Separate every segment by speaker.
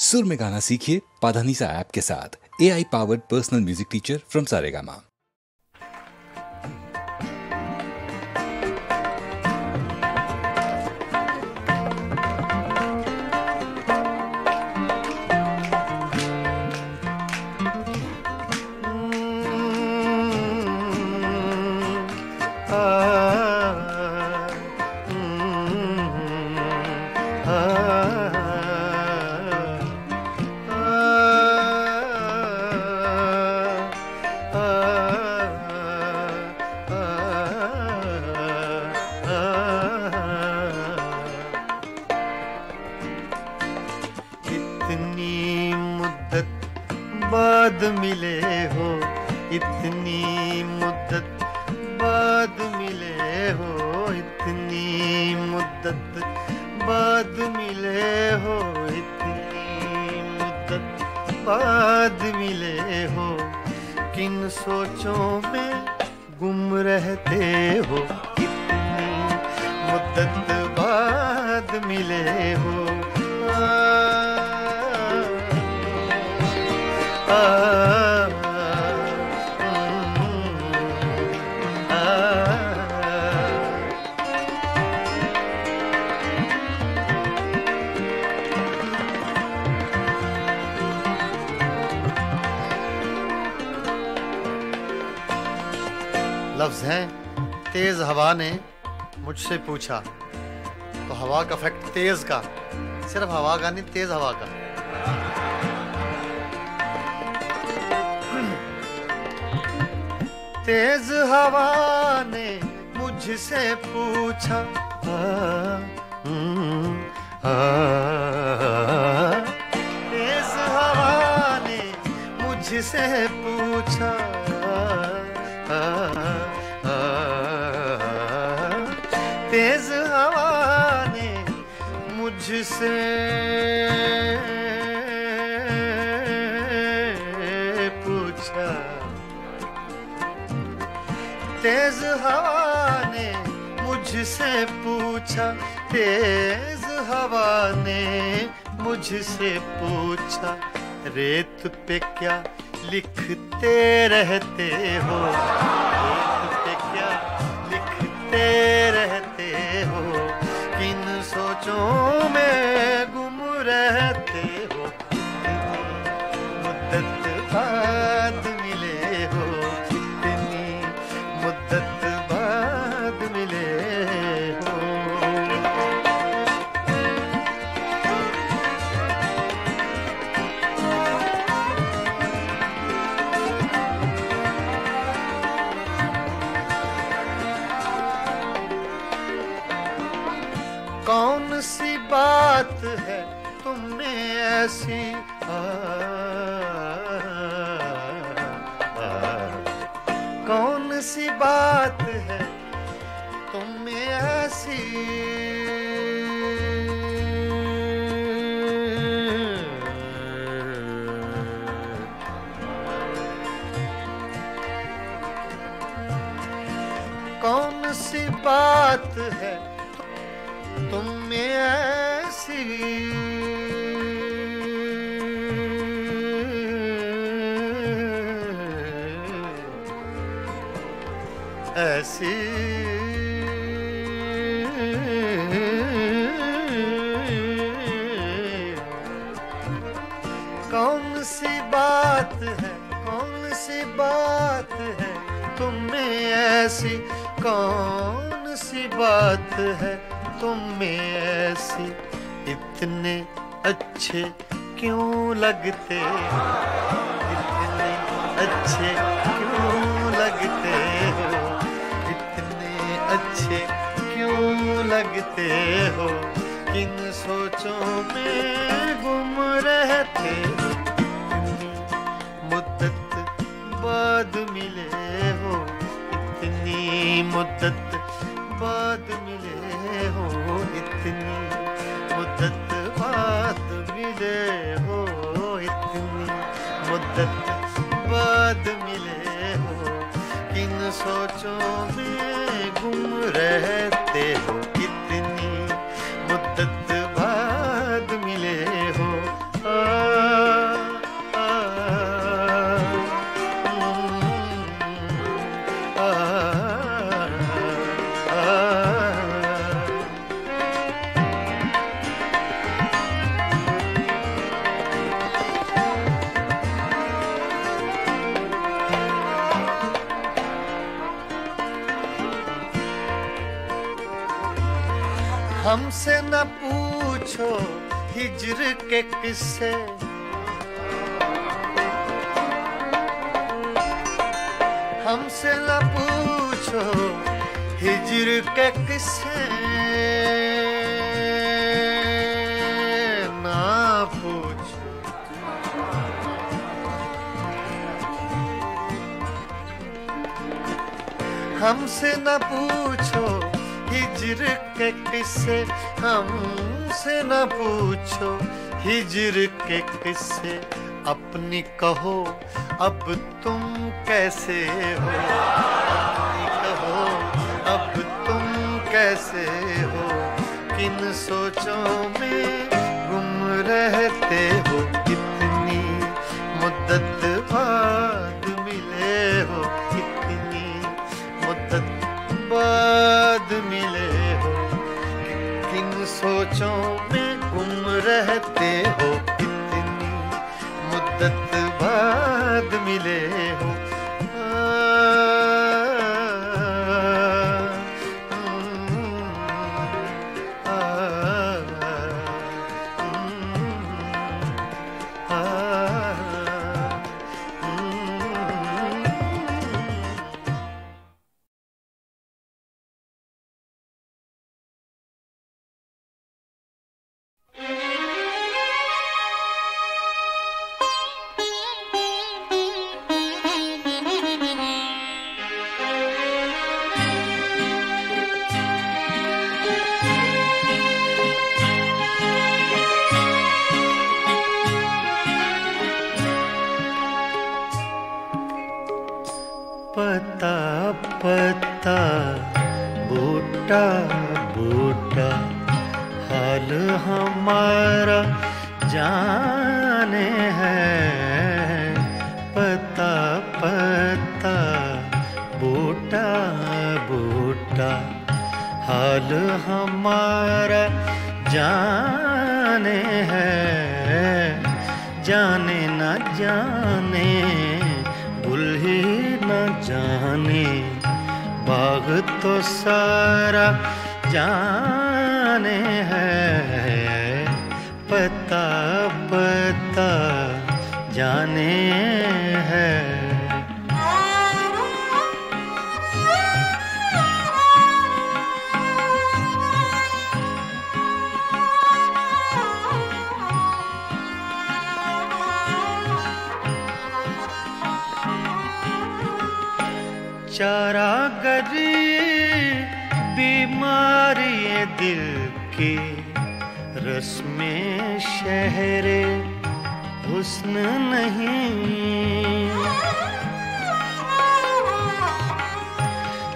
Speaker 1: सुर में गाना सीखिए पाधानीसा ऐप के साथ। AI powered personal music teacher from Saregama.
Speaker 2: इतनी मुद्दत बाद मिले हो, इतनी मुद्दत बाद मिले हो, इतनी मुद्दत बाद मिले हो, इतनी मुद्दत बाद मिले हो। किन सोचों में गुम रहते हो, इतनी मुद्दत बाद मिले हो। लफ्ज़ हैं, तेज हवा ने मुझसे पूछा। तो हवा का फैक्ट तेज का, सिर्फ हवा का नहीं, तेज हवा का। तेज हवा ने मुझसे पूछा, तेज हवा ने मुझसे पूछा, तेज हवा ने मुझसे पूछा, तेज हवा ने मुझसे पूछा, तेज हवा ने मुझसे पूछा, रेत पे क्या लिखते रहते हो, रेत पे क्या लिखते रहते हो, किन सोचों में गुम रहते हो, मुद्दत बाद मिले हो, इतनी मुद्दत बाद मिले हो। कौन सी बात है तुम में ऐसी, कौन सी बात है तुम में ऐसी, कौन सी बात है तुम में ऐसी, ऐसी कौन सी बात है, कौन सी बात है तुम में ऐसी, कौन सी बात है तुम में ऐसी, इतने अच्छे क्यों लगते हो, इतने अच्छे क्यों लगते हो, इतने अच्छे क्यों लगते हो, किन सोचों में गुम रहते हो, मुद्दत बाद मिले हो, इतनी मुद्दत बाद मिले हो, इतनी मुद्दत बाद मिले हो, इतनी मुद्दत बाद मिले हो, किन सोचों में गुम रहते हो, इतनी मुद्दत बाद मिले हो। हमसे न पूछो हिज्र के किस्से, हमसे न पूछो हिज्र के किस्से, ना पूछो। हमसे न पूछो हिज्र के किस्से, हमसे न पूछो हिज्र के किस्से। अपनी कहो अब तुम कैसे हो, अपनी कहो अब तुम कैसे हो, किन सोचों में गुम रहते हो, कितनी मुद्दत बाद मिले हो, कितनी मुद्दत बाद मिले हो, किन सोचों में गुम रहते हो, कितनी मुद्दत बाद मिले हो। पता पता बूटा बूटा हाल हमारा जाने है, पता पता बूटा बूटा हाल हमारा जाने है, जाने न जाने गुल ही न जाने बाग तो सारा जाने है, पता पता जाने है। चारागरी बीमारी दिल की रस्में शहरे हुस्न नहीं,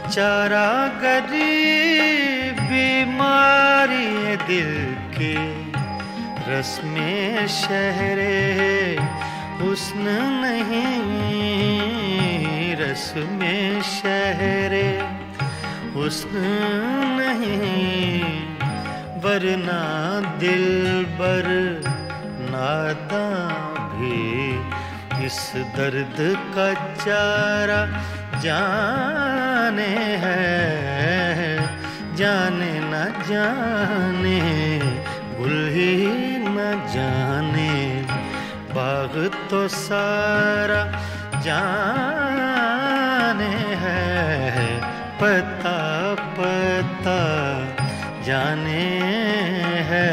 Speaker 2: चारागरी बीमारी दिल की रस्में शहरे हुस्न नहीं, रस्में शहरे हुस्न नहीं, वरना दिलबर नादां भी इस दर्द का चारा जाने है, जाने न जाने गुल ही न जाने बाग तो सारा जाने है, पता पता जाने है।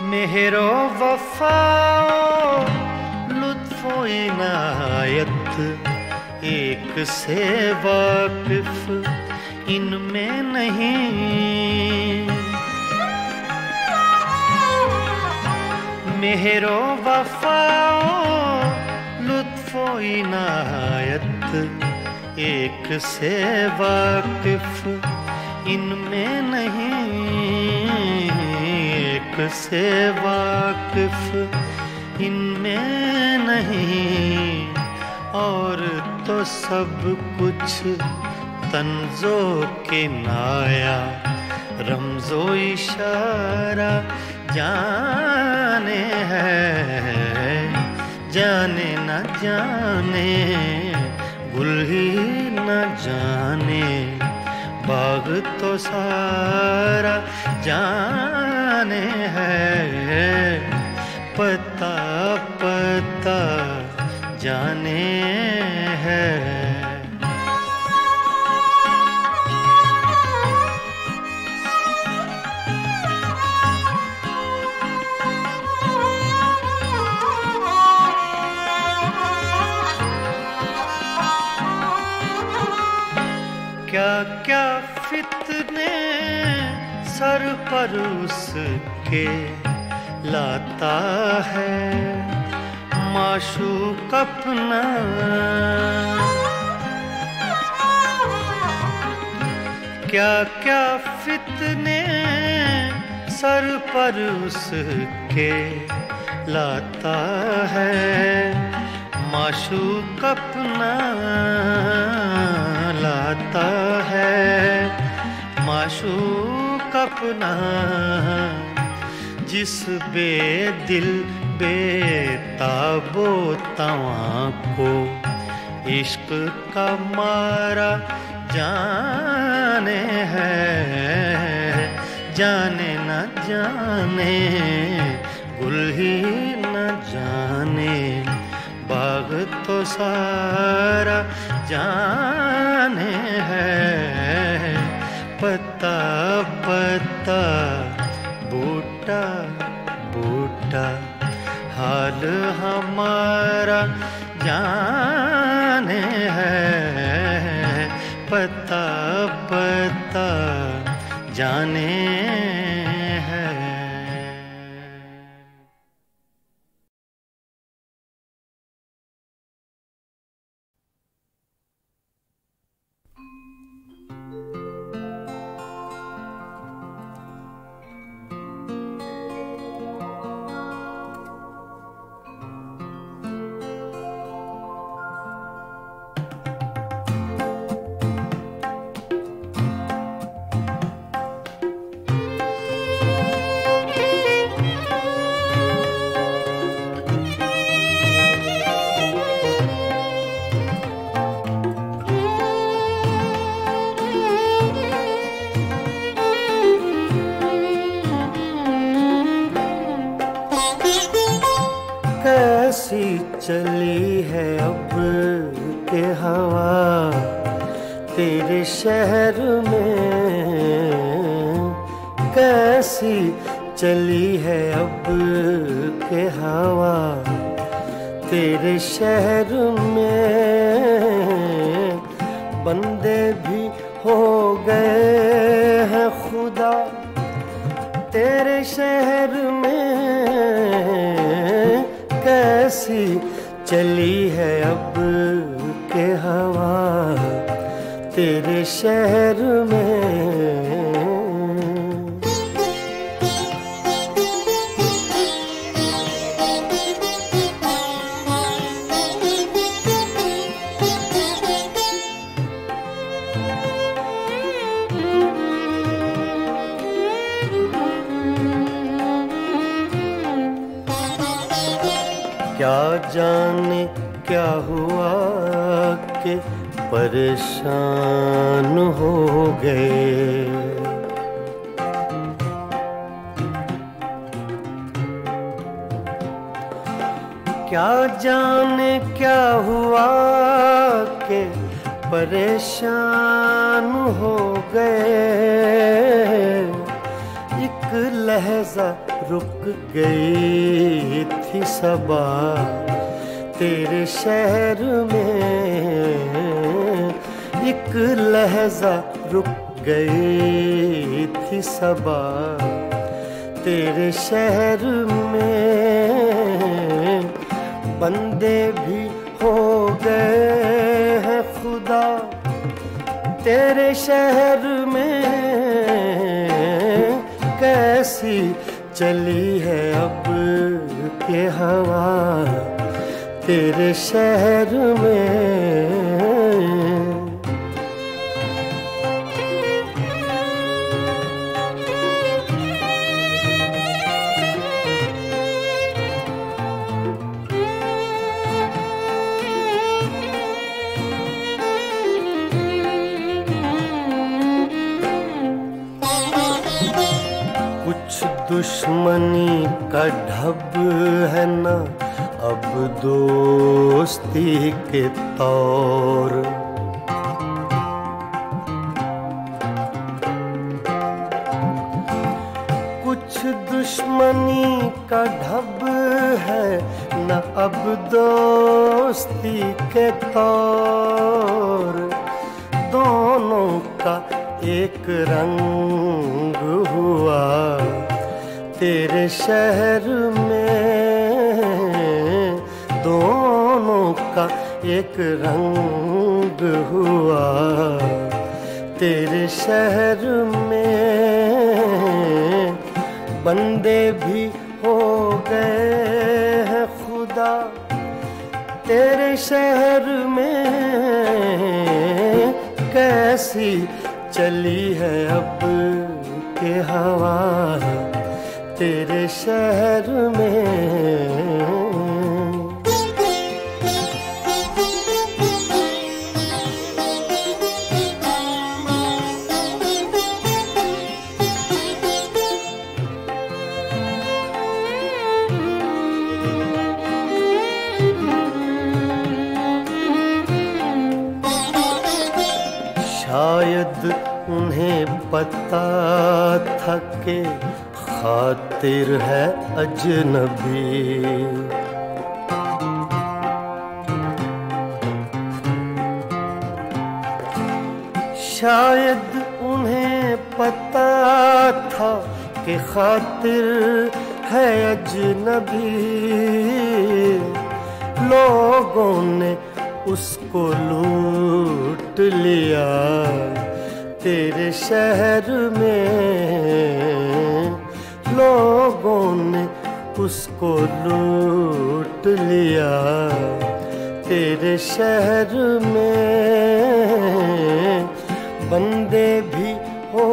Speaker 2: मेहरो वफाओ लुत्फो इनायत एक से वाकिफ इनमें नहीं, मेहरो वफाओ लुत्फो इनायत एक से वाकिफ इनमें नहीं, एक से वाकिफ इनमें नहीं, और तो सब कुछ तंजो के नाया, रमजो इशारा जाने है, जाने न जाने गुल ही न जाने, बाग तो सारा जाने है, पता पता जाने है। क्या क्या फितने सर पर उसके लाता है माशूक अपना, क्या क्या फितने सर पर उसके लाता है माशूक अपना, लाता है माशूक अपना, जिस बेदिल बेताबो तवां को इश्क का मारा जाने है, जाने न जाने गुल ही न जाने, बाग तो सारा जाने है, पता पता बूटा बूटा हाल हमारा जाने है, पता पता जाने है।
Speaker 3: कैसी चली है अब के हवा तेरे शहर में, कैसी चली है अब के हवा तेरे शहर में, बंदे भी हो गए हैं खुदा तेरे शहर में, कैसी चली है अब के हवा तेरे शहर में। क्या जाने क्या हुआ कि परेशान हो गए, क्या जाने क्या हुआ कि परेशान हो गए, एक लहजा रुक गई थी सबा तेरे शहर में, एक लहजा रुक गई थी सबा तेरे शहर में, बंदे भी हो गए हैं खुदा तेरे शहर में, कैसी चली है अब के हवा तेरे शहर में। कुछ दुश्मनी का ढब है ना अब दोस्ती के तौर। कुछ दुश्मनी का ढब है न अब दोस्ती के तौर। दोनों का एक रंग हुआ तेरे शहर में। दोनों का एक रंग हुआ तेरे शहर में। बंदे भी हो गए हैं खुदा तेरे शहर में। कैसी चली है अब के हवा तेरे शहर में। शायद उन्हें पता था कि खातिर है अजनबी। शायद उन्हें पता था कि खातिर है अजनबी। लोगों ने उसको लूट लिया तेरे शहर में। लोगों ने उसको लूट लिया तेरे शहर में। बंदे भी हो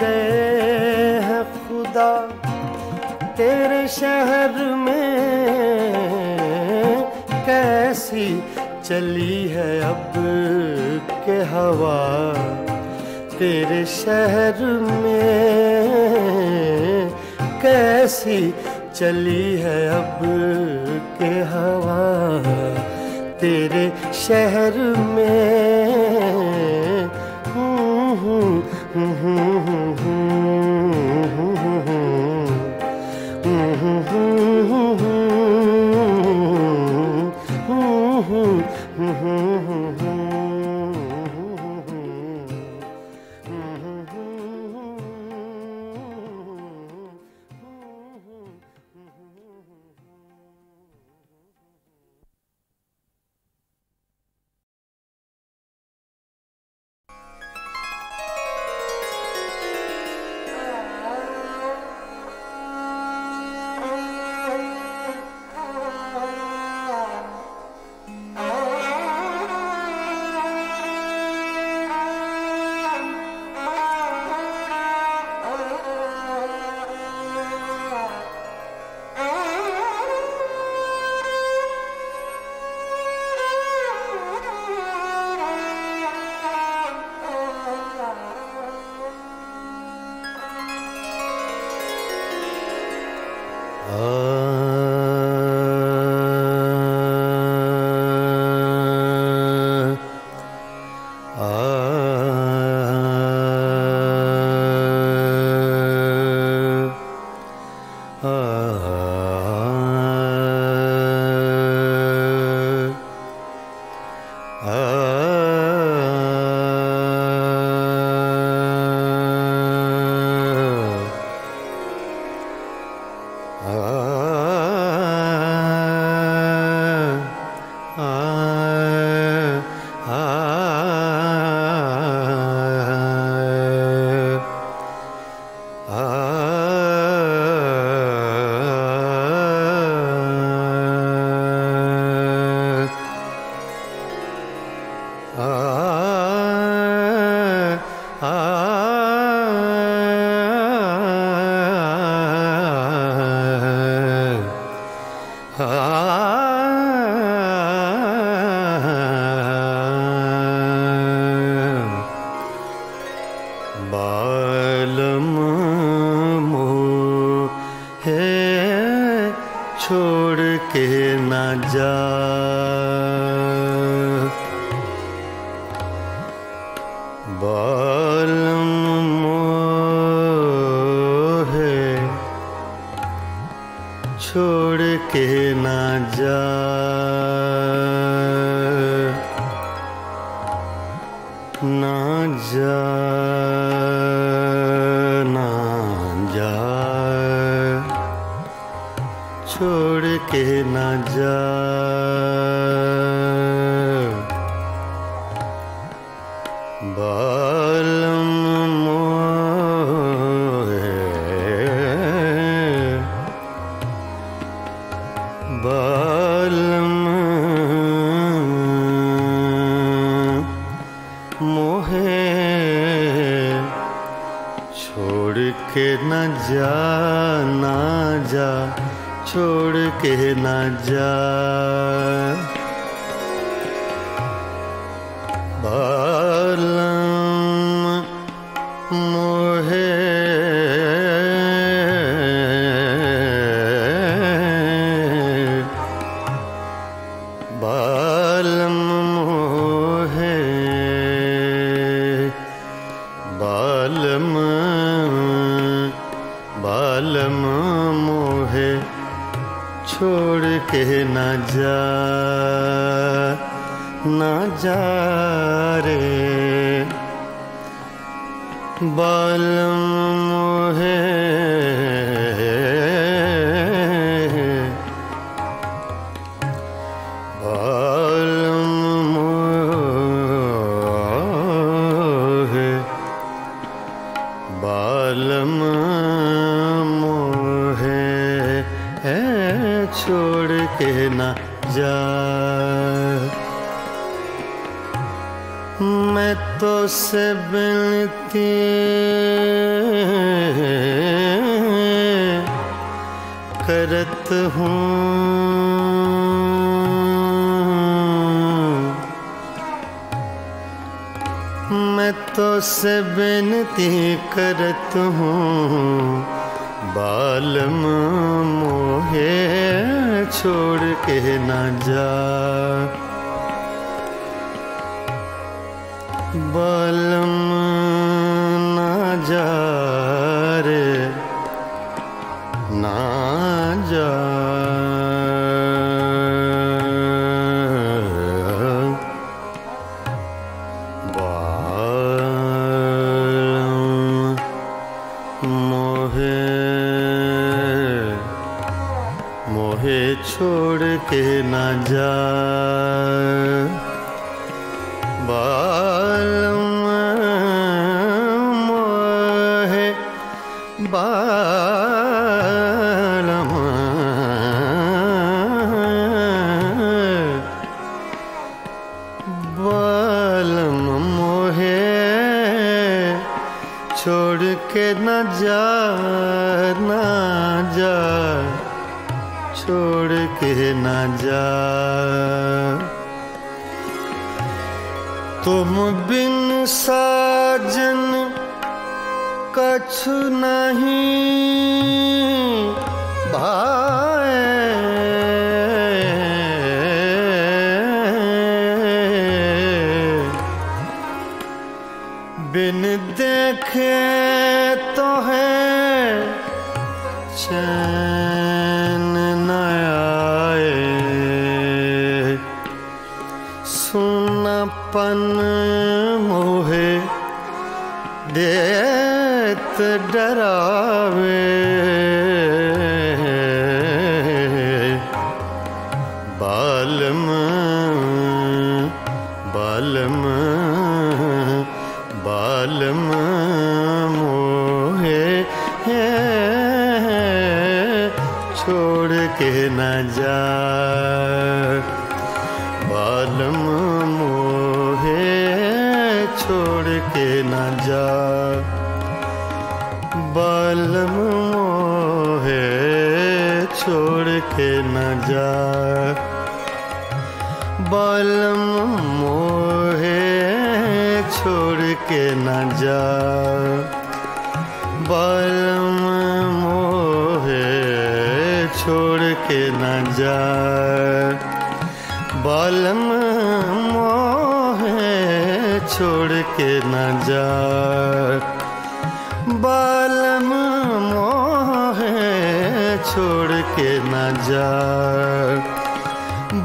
Speaker 3: गए हैं खुदा तेरे शहर में। कैसी चली है अब के हवा तेरे शहर में। कैसी चली है अब के हवा तेरे शहर में। बालम मोहे छोड़ के न जा, बालम मोहे छोड़ के न जा, ना जा ना जा, छोड़ के ना जा, बालम मोहे बालम मोहे छोड़ के न जा, ना जा, छोड़ के न जा, बालम मोहे बालम मोहे बालम बालम मोहे छोड़ के न जा, ना जा रे, बालम मोहे बालम मोहे बालम मोहे छोड़ के न जा, मैं तो से बिनती करत हूँ, मैं तो से बिनती करत हूँ, बालम मोहे छोड़ के न जा, बालम ना जा रे, ना जा, बालम मोहे मोहे छोड़ के न जा, बालम मोहे बालम बालम मोहे छोड़ के न जा, ना जा, छोड़ के न जा, तुम बिन साजन कछु नहीं भाए, बिन देखे तो है चैन न आए, सुनापन मोहे देत डरावे, बालम बालम बालम मोहे छोड़ के न जा, बालम मोहे छोड़ के न जा, बालम मोहे छोड़ के न जा, बालम मोहे छोड़ के न जा, बालम मोहे छोड़ के न जा, बालम मोहे छोड़ के न जा, बालम मोहे छोड़ के न जा,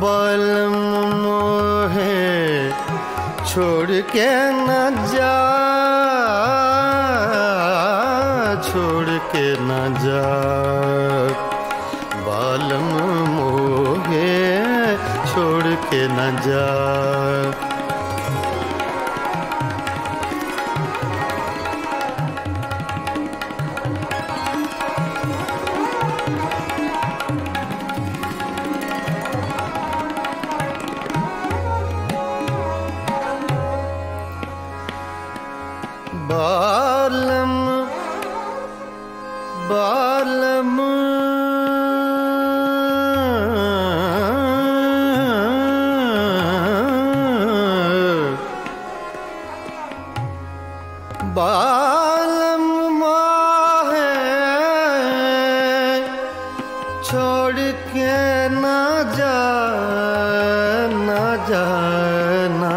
Speaker 3: बालम मोहे छोड़ के न जा, छोड़ के न जा, बालम मोहे छोड़ के न जा। बालम बालम बालम मोहे छोड़ के ना जा, ना जा, ना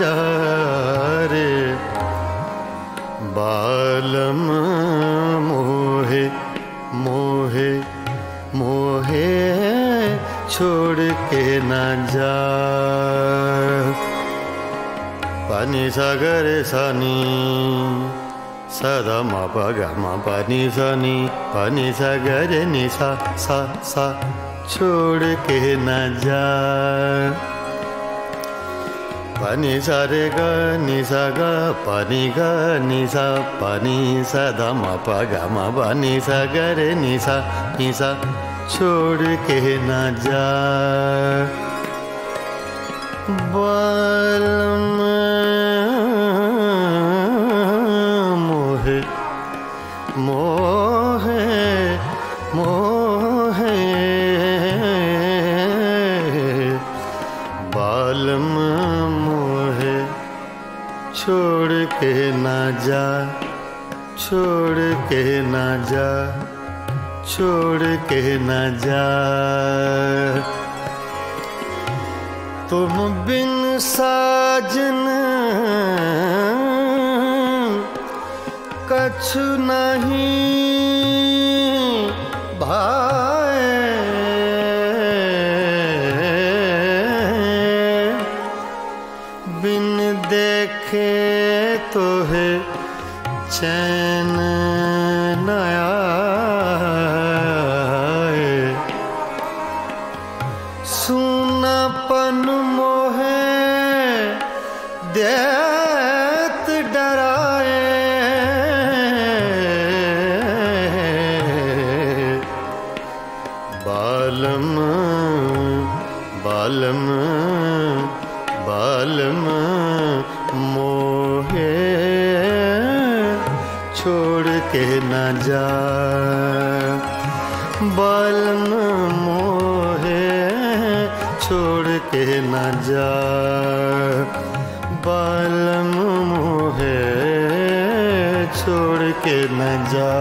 Speaker 3: जा रे, बालम मोहे मोहे मोहे छोड़ के न जा। पानी सागर सनी सदा मा पा गा मा पानी सनी, पानी सागर नि सा सा सा छोड़ के न जा, पानी सा रे गा नि सा गा पानी गा नि सा, पानी सा धा मा पा गा मा पानी सा गा रे नि सा छोड़ के न जा, बालम मोहे मोहे मोहे बालम मोहे छोड़ के ना जा, छोड़ के ना जा, छोड़ के ना जा। तुम बिन साजन कछु नहीं भाए, बिन देखे तो है चैन न आए, सुनापन मोहे देत डराए, बालम बालम बालम मोहे छोड़ के न जा, बालम मोहे छोड़ के न जा, बालम मोहे छोड़ के न जा,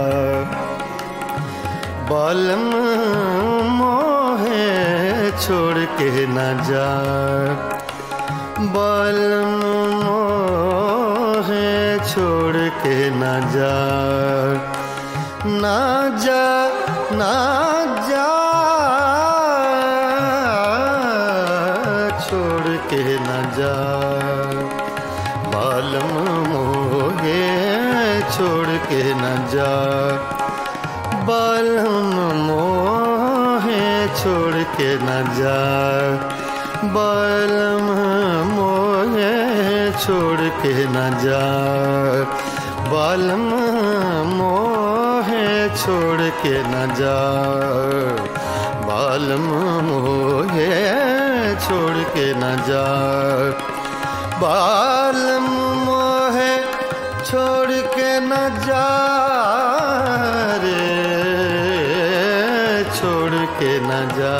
Speaker 3: बालम मोहे छोड़ के न जा, बालम मोहे छोड़ के न जा, ना जा ना जा छोड़ के न जा, बालम मोहे छोड़ के न जा, बालम मोहे छोड़ के न जा, बालम मोहे छोड़ के न जा, बालम मोहे छोड़ के न जा, बालम मोहे छोड़ के न जा, बालम मोहे के न जा रे, छोड़ के न जा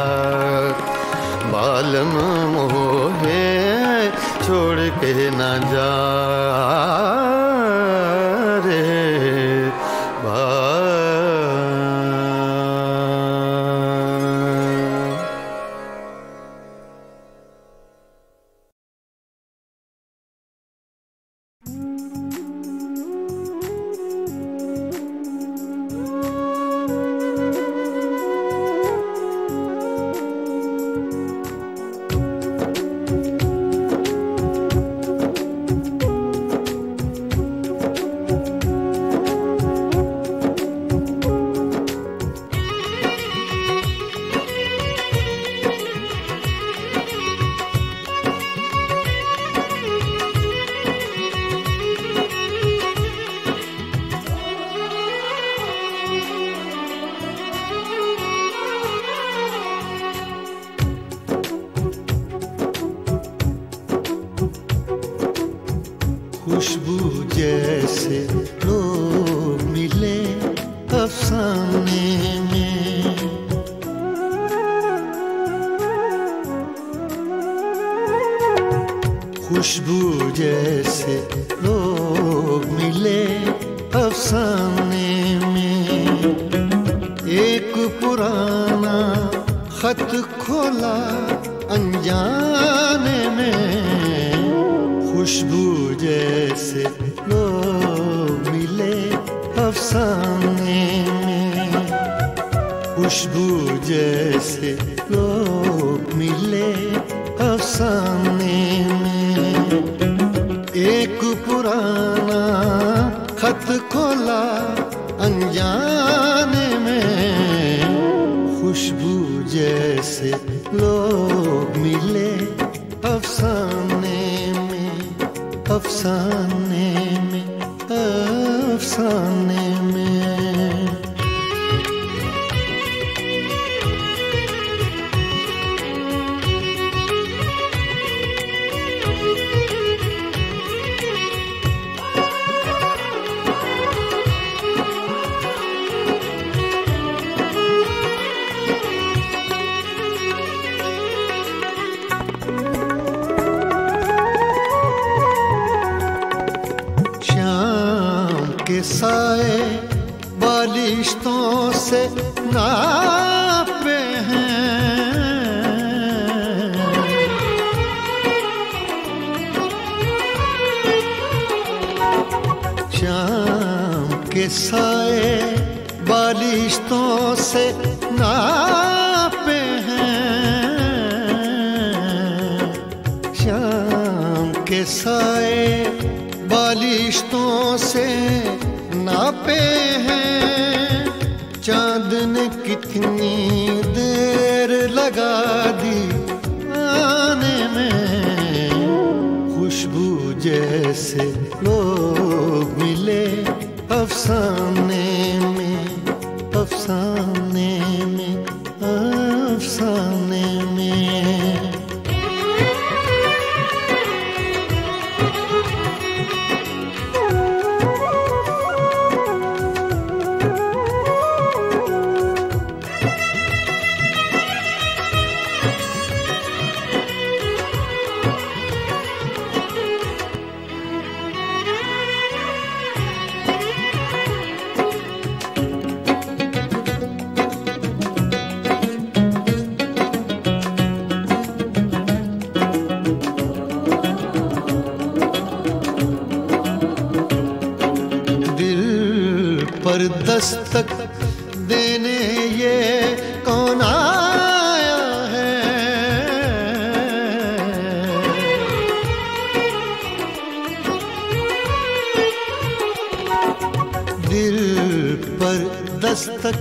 Speaker 3: बालम मोहे, छोड़ के न जा रे खुशबू जैसे लोग मिले अफसाने में, खुशबू जैसे लोग मिले अफसाने में। एक पुराना खत खोला अनजाने में, खुशबू जैसे लोग मिले अफसाने में, खुशबू जैसे लोग मिले अफसाने में। एक पुराना खत खोला अनजाने में, खुशबू जैसे लोग मिले अफसाने में, अफसाने में, अफसाने में। साए बालिश्तों से नापे हैं, शाम के साए बालिश्तों से नापे हैं, शाम के साए बालिश्तों से नापे हैं। चांद ने कितनी देर लगा दी आने में, खुशबू जैसे लोग मिले अफसाने में, अफसाने में, अफसाने में। पर दस्तक देने ये कौन आया है, दिल पर दस्तक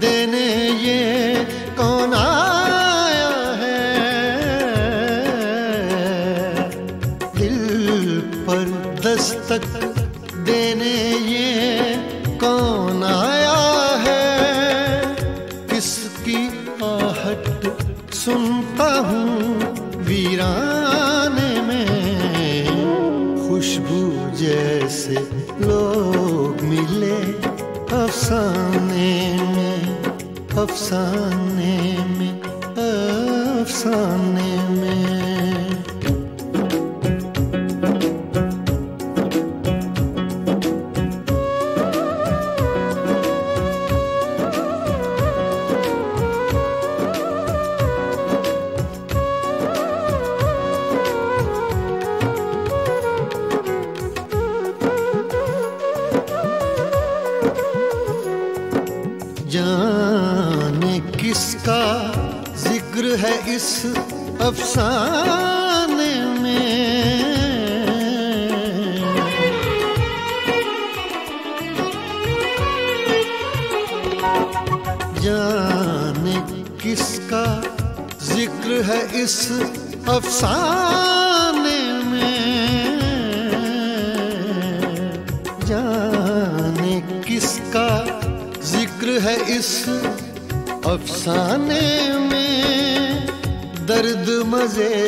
Speaker 3: देने ये कौन आया है, दिल पर दस्तक देने ये कौन आया है। किसकी आहट सुनता हूँ वीराने में, खुशबू जैसे लोग अफसाने में, अफसाने में, अफसाने में। जाने किसका जिक्र है इस अफसाने में, जाने किसका जिक्र है इस अफसाने में, जाने किसका जिक्र है इस अफसाने में। दर्द मजे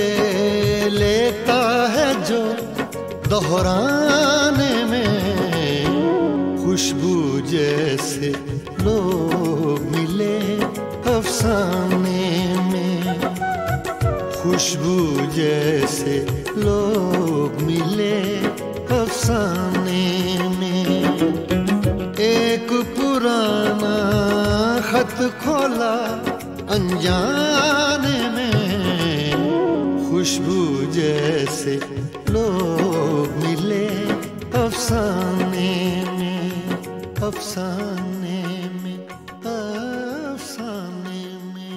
Speaker 3: लेता है जो दोहराने में, खुशबू जैसे लोग मिले अफसाने में, खुशबू जैसे लोग मिले अफसाने में। एक पुराना खत खोला अनजाने में, खुशबू जैसे लोग मिले अफसाने में, अफसाने में, अफसाने में।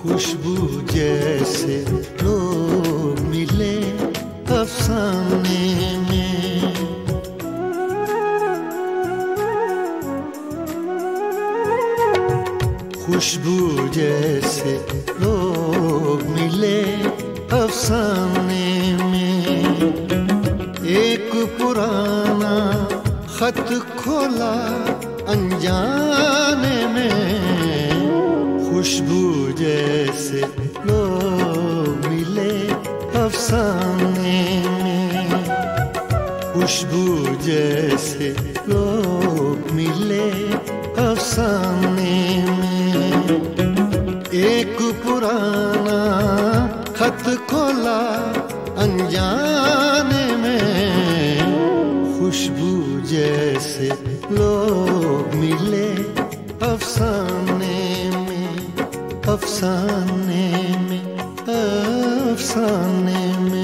Speaker 3: खुशबू जैसे लोग मिले अफसाने में, खुशबू जैसे लोग मिले अफसाने में। एक पुराना खत खोला अनजाने में, खुशबू जैसे लोग मिले अफसाने में, खुशबू जैसे लोग मिले अफसाने में। एक पुराना खत खोला अनजाने में, खुशबू जैसे लोग मिले अफसाने में, अफसाने में, अफसाने में।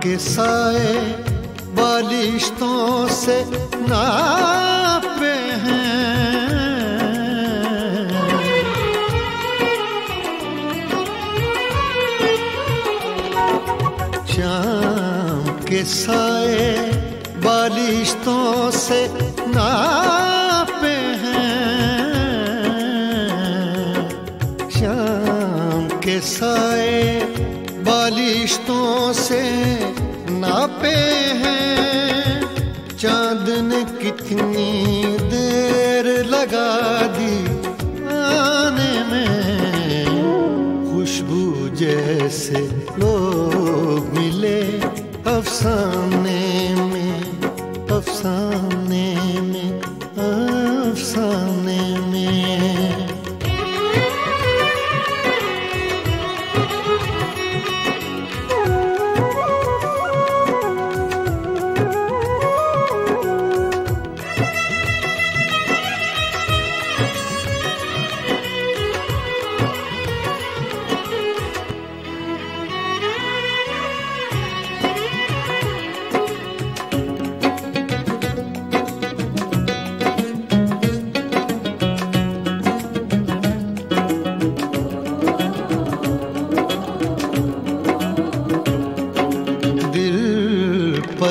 Speaker 3: के साए बालिश्तों से नापे हैं, शाम के साए बालिश्तों से नापे हैं, शाम के साए बालिश्तों से नापे हैं। चांद ने कितनी देर लगा दी आने में, खुशबू जैसे लोग मिले अफसाने में, अफसाने में,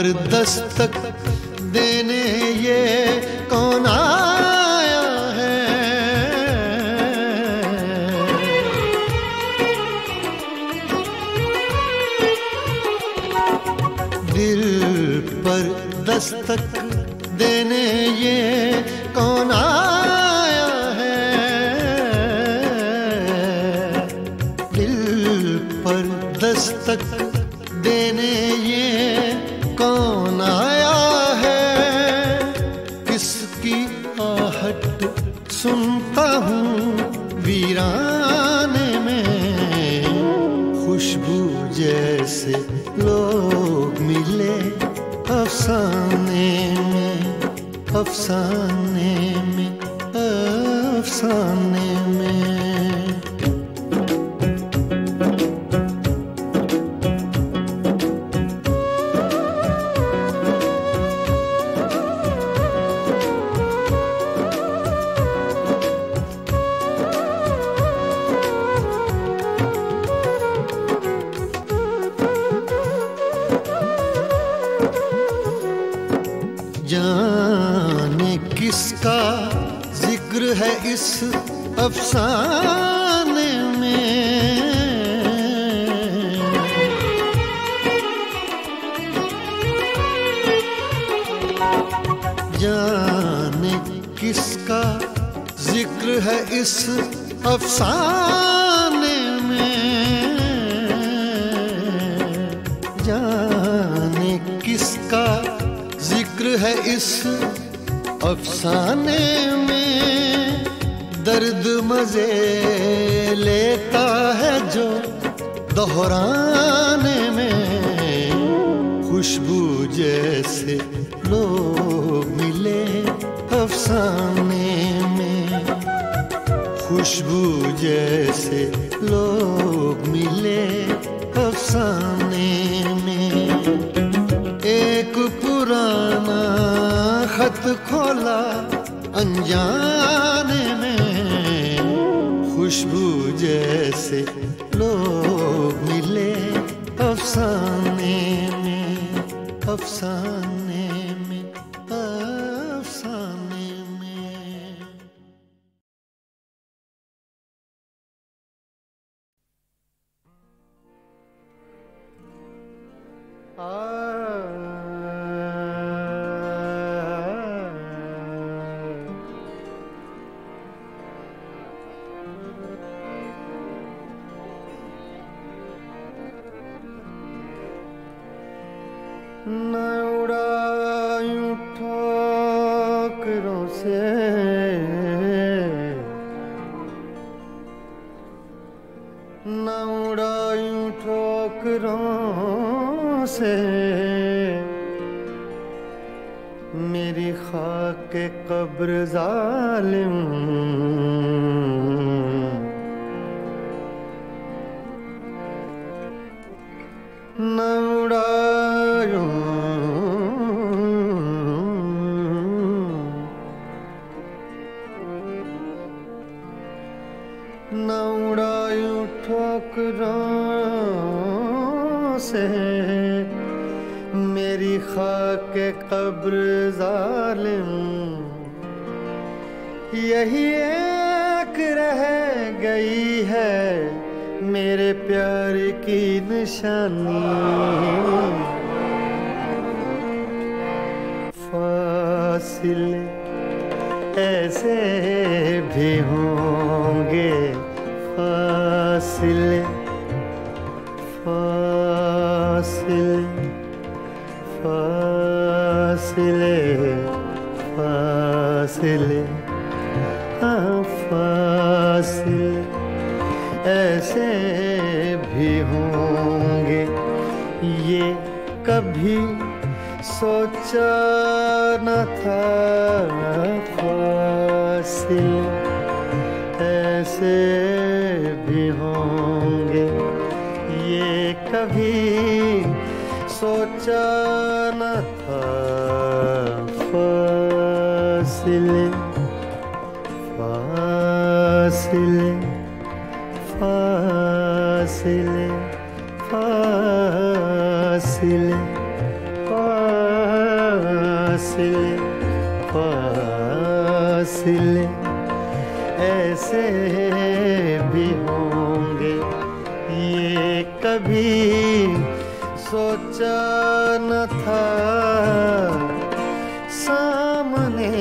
Speaker 3: पर दस्तक देने ये कौन आया है? दिल पर दस्तक देने ये कौन आया है? दिल पर दस्तक देने ये कौन आया है? किसकी आहट सुनता हूँ वीराने में, खुशबू जैसे लोग मिले अफसाने में, अफसाने में, अफसाने में। जाने किसका जिक्र है इस अफसाने में, जाने किसका जिक्र है इस अफसाने में, जाने किसका जिक्र है इस अफसाने में। दर्द मजे लेता है जो दोहराने में, खुशबू जैसे लोग मिले अफसाने में, खुशबू जैसे लोग मिले अफसाने में। एक पुराना खत खोला अनजाने में, खुशबू जैसे लोग मिले अफसाने में, अफसाने में, अफसाने में। न उड़ायूं ठोकरों से, न उड़ायूं ठोकरों से मेरी खाक कब्र जालिम। न उड़ायूं न उड़ायूं ठोकरों से मेरी खाक कब्र जालिम। यही एक रह गई है मेरे प्यार की निशानी। फासिले ऐसे भी होंगे, फासिले फासिले फासिले फासिले हाँ फासिले ऐसे भी होंगे, ये कभी सोचा न था। फासिले ऐसे भी होंगे, ये कभी सोचा न था। फासिले फासिले फासिले फासिले फासिले फासिले ऐसे भी होंगे, ये कभी सोचा न था। सामने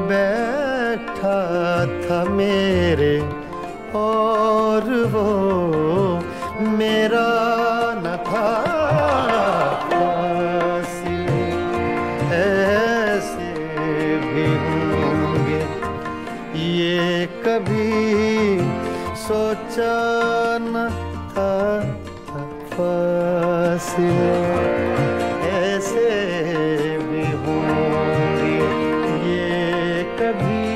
Speaker 3: बैठा था मेरे और वो मेरा न था। फासिले ऐसे भी होंगे, ये कभी सोचा न था। फासिले ऐसे भी होंगे, ये कभी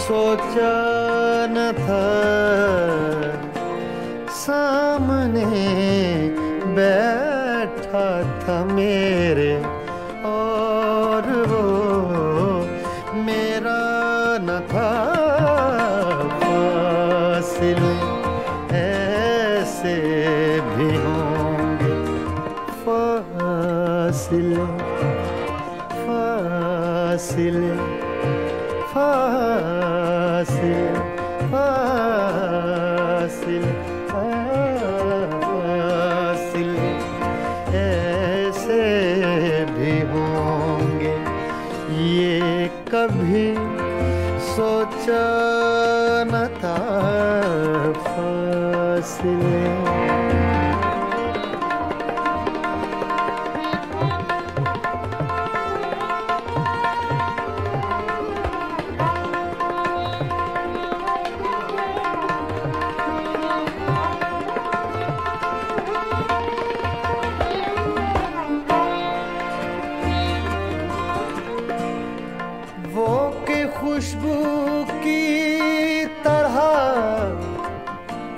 Speaker 3: सोचा न था। सामने बैठा था मेरे और वो मेरा न था। फासिले ऐसे भी होंगे, फासिले फासिले फासिले फासिले फासिले ऐसे भी होंगे, ये कभी सोचा न था। फासिले वो के खुशबू की तरह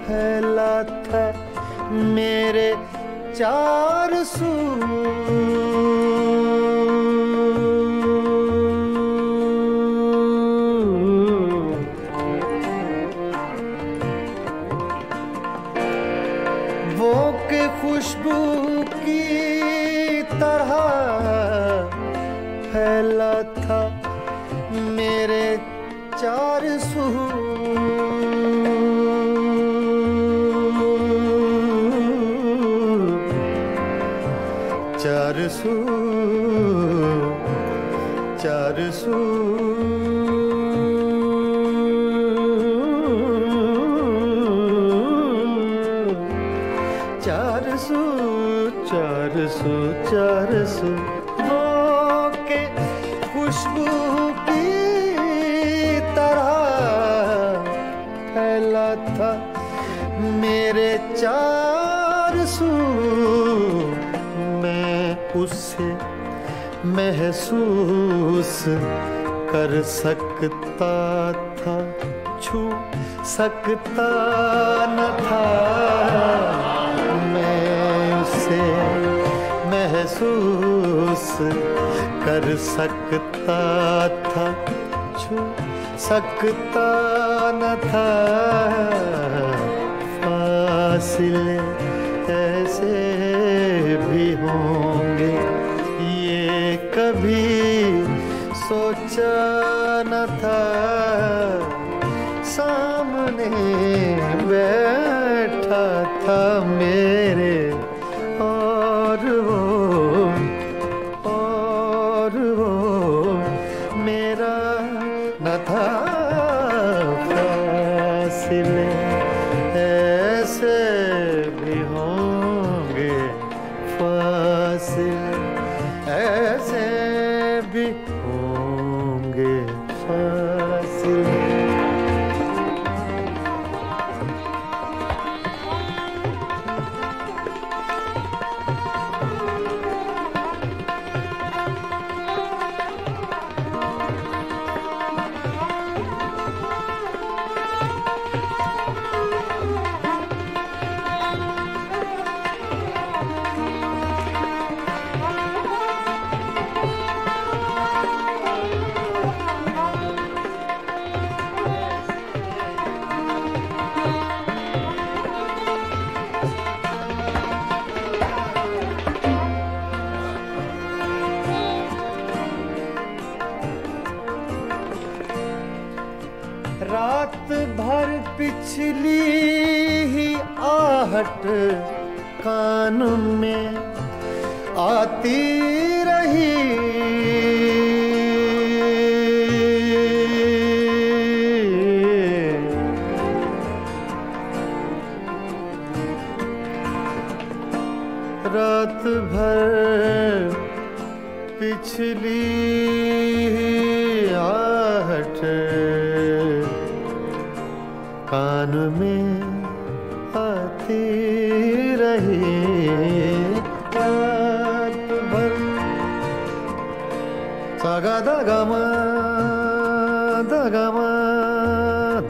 Speaker 3: फैला था मेरे चार सू। वो के खुशबू की तरह फैला था मेरे चार सू। चार सू चार सू चार सू चार सू चार सू वो के खुशबू की तरह फैला था मेरे चार सू। मैं उसे महसूस कर सकता था, छू सकता न था। मैं उसे महसूस कर सकता था, छू सकता न था। फासिले ऐसे भी होंगे, ये कभी सोचा न था। सामने बैठा था मेरे और वो मेरा न था। फासिले ऐसे भी होंगे, फासिले ऐसे भी होंगे। फासिले पिछली ही आहट कान में आती रही। रात भर पिछली आहट कान में आती रही। रात भर सागा दगमा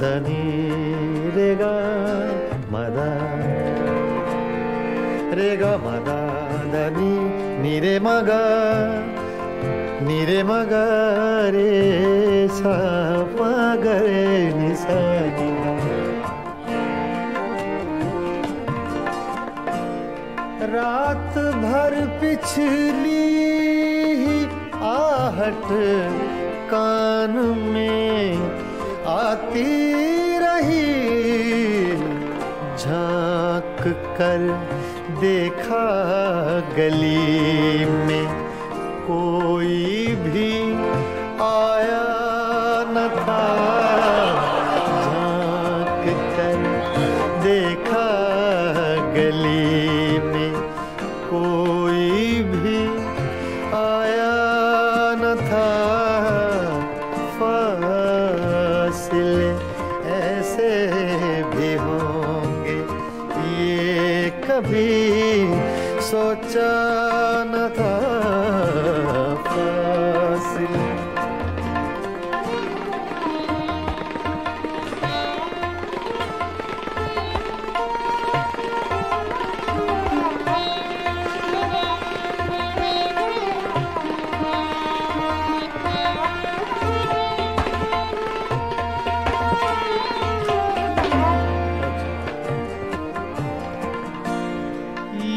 Speaker 3: धनी रेगा मदा रेगा मदा धनी नीरे मगा रे सा रे निसा। रात भर पिछली ही आहट कान में आती रही। झांक कर देखा गली में कोई भी आया न था। झांक कर देखा गली में कोई भी आया न था। फासिले ऐसे भी होंगे ये कभी सोचा न था। फासिले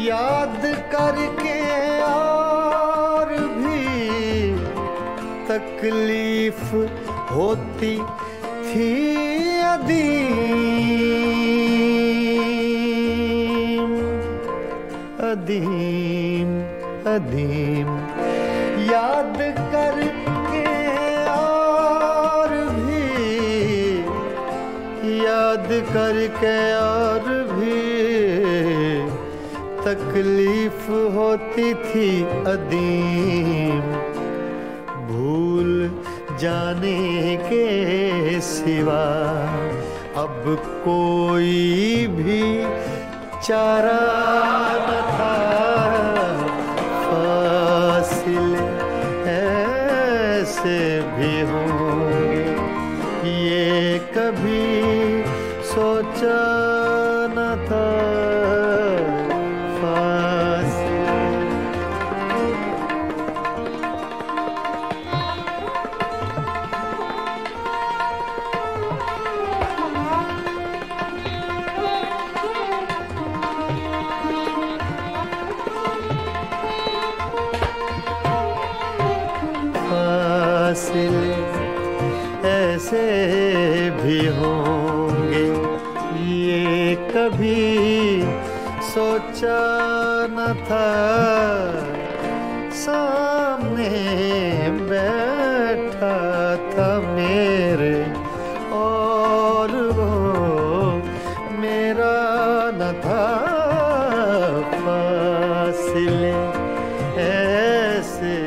Speaker 3: याद करके और भी तकलीफ होती थी अदीम याद करके और भी तकलीफ होती थी अदीम। भूल जाने के सिवा अब कोई भी चारा न था। फासिले ऐसे भी होंगे ये कभी सोचा न था। फासिले ऐसे भी होंगे ये कभी सोचा न था। सामने बैठा था मेरे और वो मेरा न था। फासिले ऐसे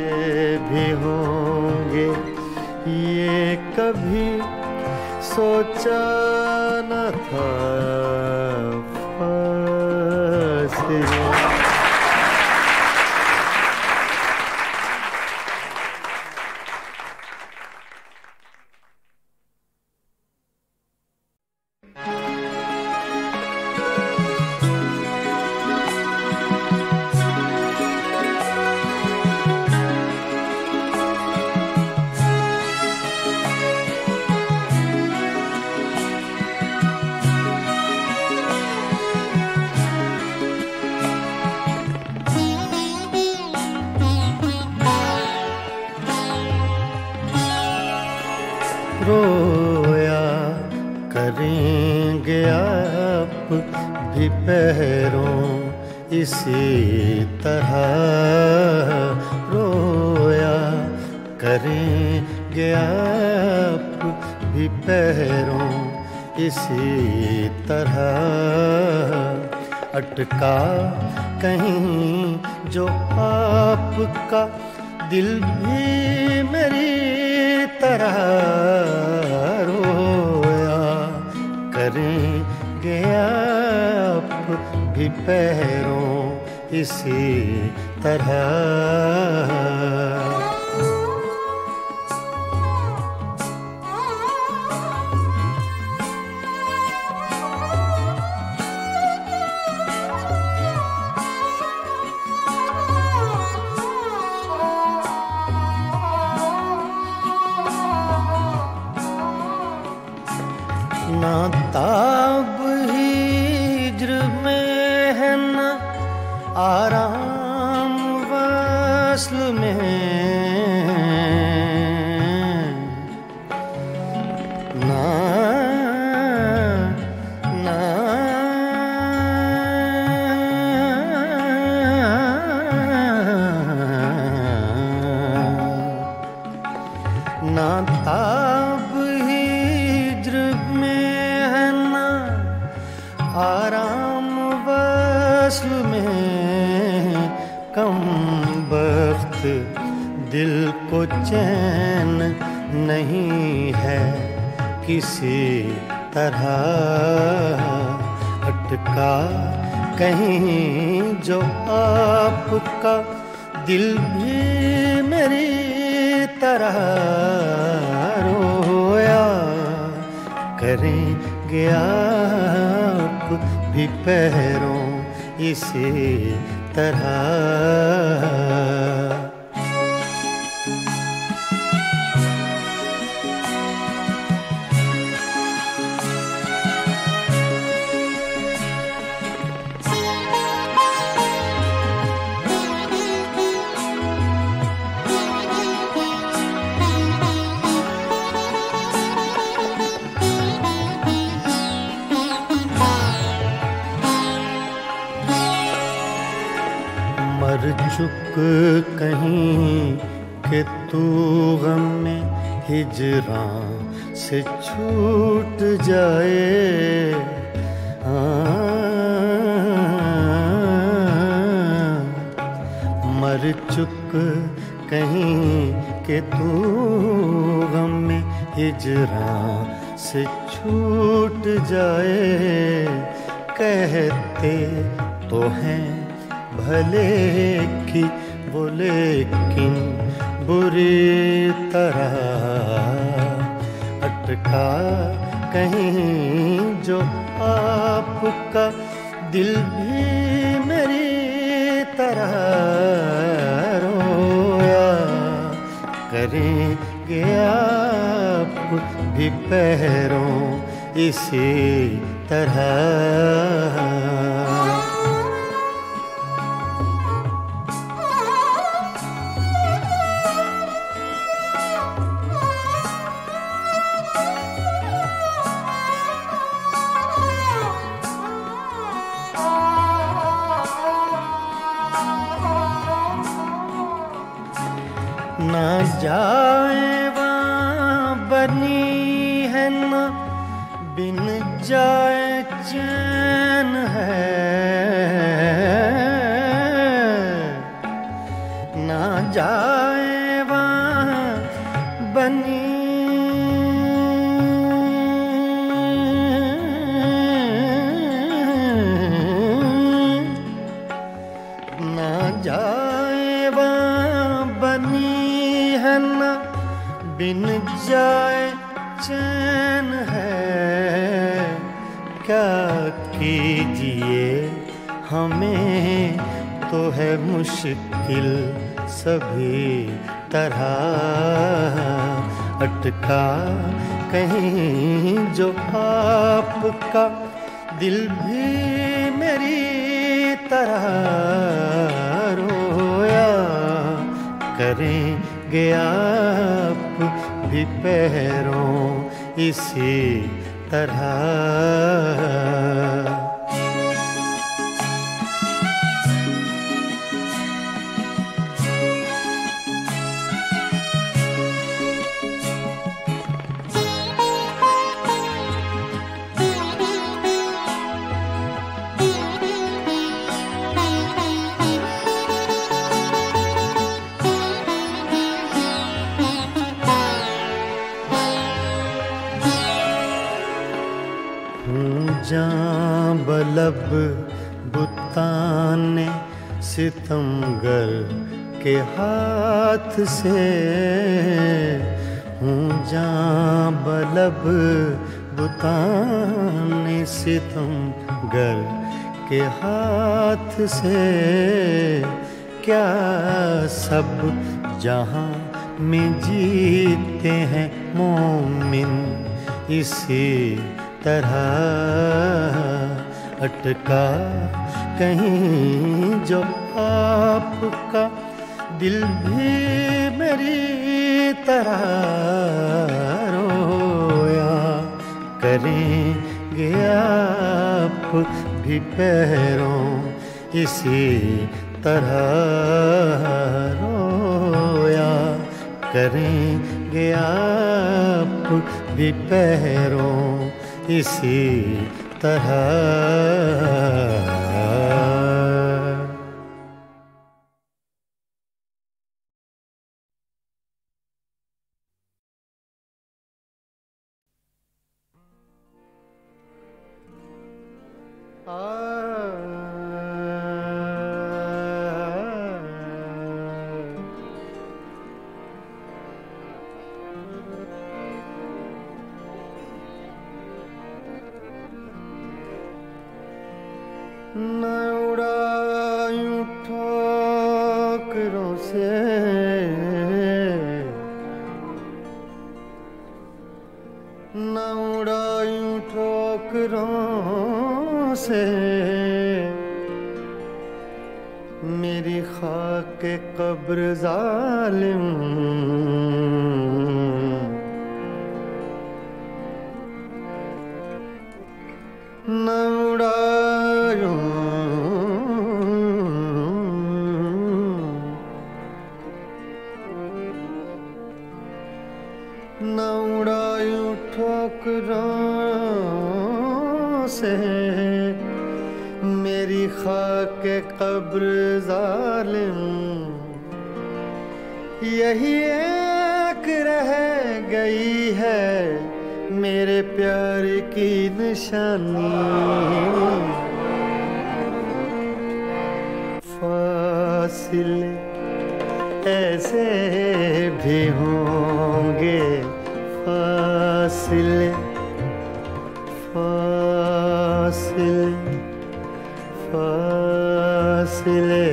Speaker 3: भी होंगे ये कभी सोचा न था। फासिले रोया करेंगे आप भी पैरों इसी तरह रोया करेंगे आप भी पैरों इसी तरह अटका कहीं जो आपका दिल भी मेरी तरह रोया करेंगे आप भी पैरों इसी तरह ना ताब हिज्र में है ना आराम वस्ल में ना ना ना ताब आराम वस्ल में कम बख्त दिल को चैन नहीं है किसी तरह अटका कहीं जो आपका दिल भी मेरी तरह रोया करेंगे आप भी पैरों इसी तरह मर चुक कहीं कि तू गम में हिजरां से छूट जाए मर चुक कहीं कि तू गम में हिजरां से छूट जाए कहते तो हैं भले की वो लेकिन बुरी तरह अटका कहीं जो आपका दिल भी मेरी तरह रोया करेंगे आप भी पैरों इसी तरह ना जाए वहाँ बनी है ना बिन जाए चैन है ना जाए वहाँ बनी ना जाए वहाँ बनी है ना बिन जाए चैन है क्या कीजिए हमें तो है मुश्किल सभी तरह अटका कहीं जो आपका दिल भी मेरी तरह रोया करेंगे आप भी पैरों इसी तरह। जां बलब बुताने सितमगर के हाथ से हूँ, जां बलब बुताने सितमगर के हाथ से। क्या सब जहाँ में जीते हैं मोमिन इसी तरह, अटका कहीं जो आपका दिल भी मेरी तरह रोया करेंगे आप भी पैरों इसी तरह, रोया करेंगे आप भी पैरों इसी तरह। न उड़ायूं ठोकरों से, न उड़ायूं ठोकरों से मेरी खाके कब्र जालिम। न उड़ायूं न उड़ायूं ठोकरों से मेरी खाके कब्र जालिम। यही एक रह गई है मेरे प्यार की निशानी। फासिले ऐसे भी होंगे, फासिले फासिले फासिले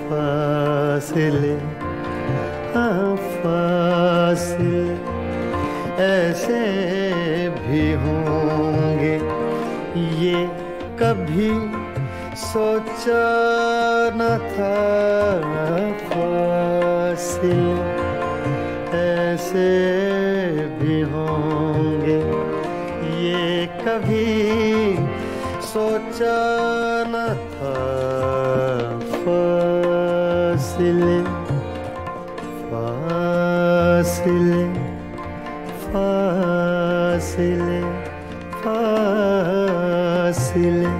Speaker 3: फासिले हाँ फासिले ऐसे भी होंगे, ये कभी सोचा न था। फासिले ऐसे भी होंगे, ये कभी सोचा न था। फासिले फासिले फासिले फासिले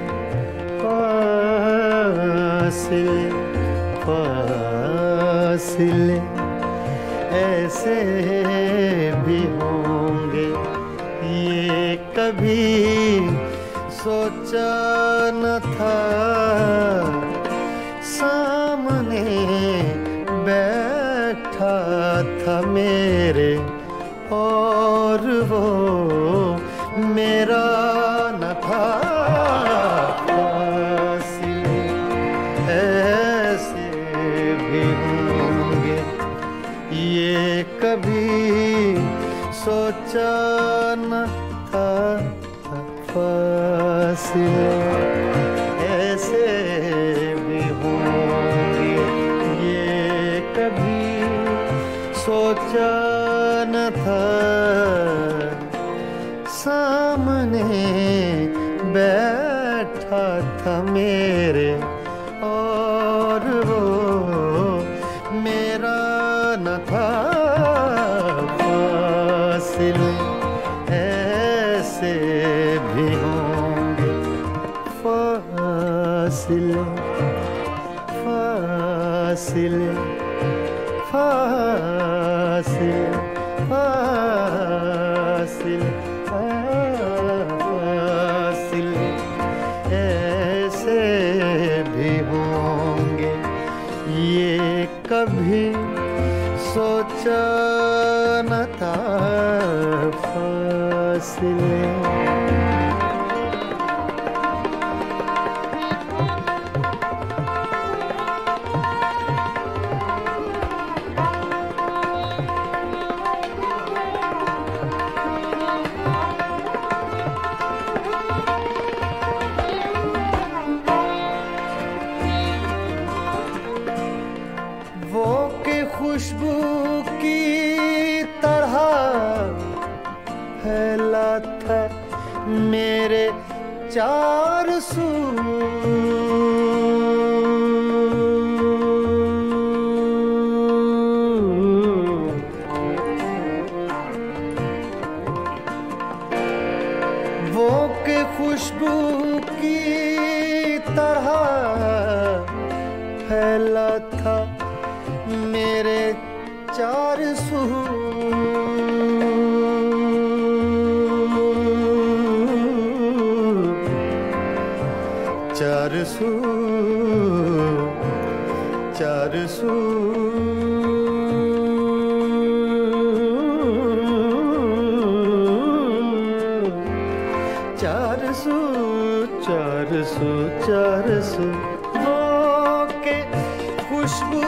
Speaker 3: फासिले फासिले ऐसे भी होंगे, ये कभी सोचा न था। सामने बैठा था मेरे और वो मेरा न था। फासिले ऐसे भी होंगे, ये कभी सोचा न था। फासिले ऐसे भी होंगे, ये कभी सोचा न था। सामने बैठा था मेरे, और वो मेरा न था फासिले, ऐसे भी होंगे फासिले, फासिले, फासिले, फासिले, फासिले, ऐसे भी होंगे। ये कभी सोचा न था फासिले। खुशबू की तरह फैला था मेरे चार सू, वो के खुशबू की तरह फैला था मेरे चार सू, चार सू, चार सू, चार सू, चार सू, चार सू, वो के खुशबू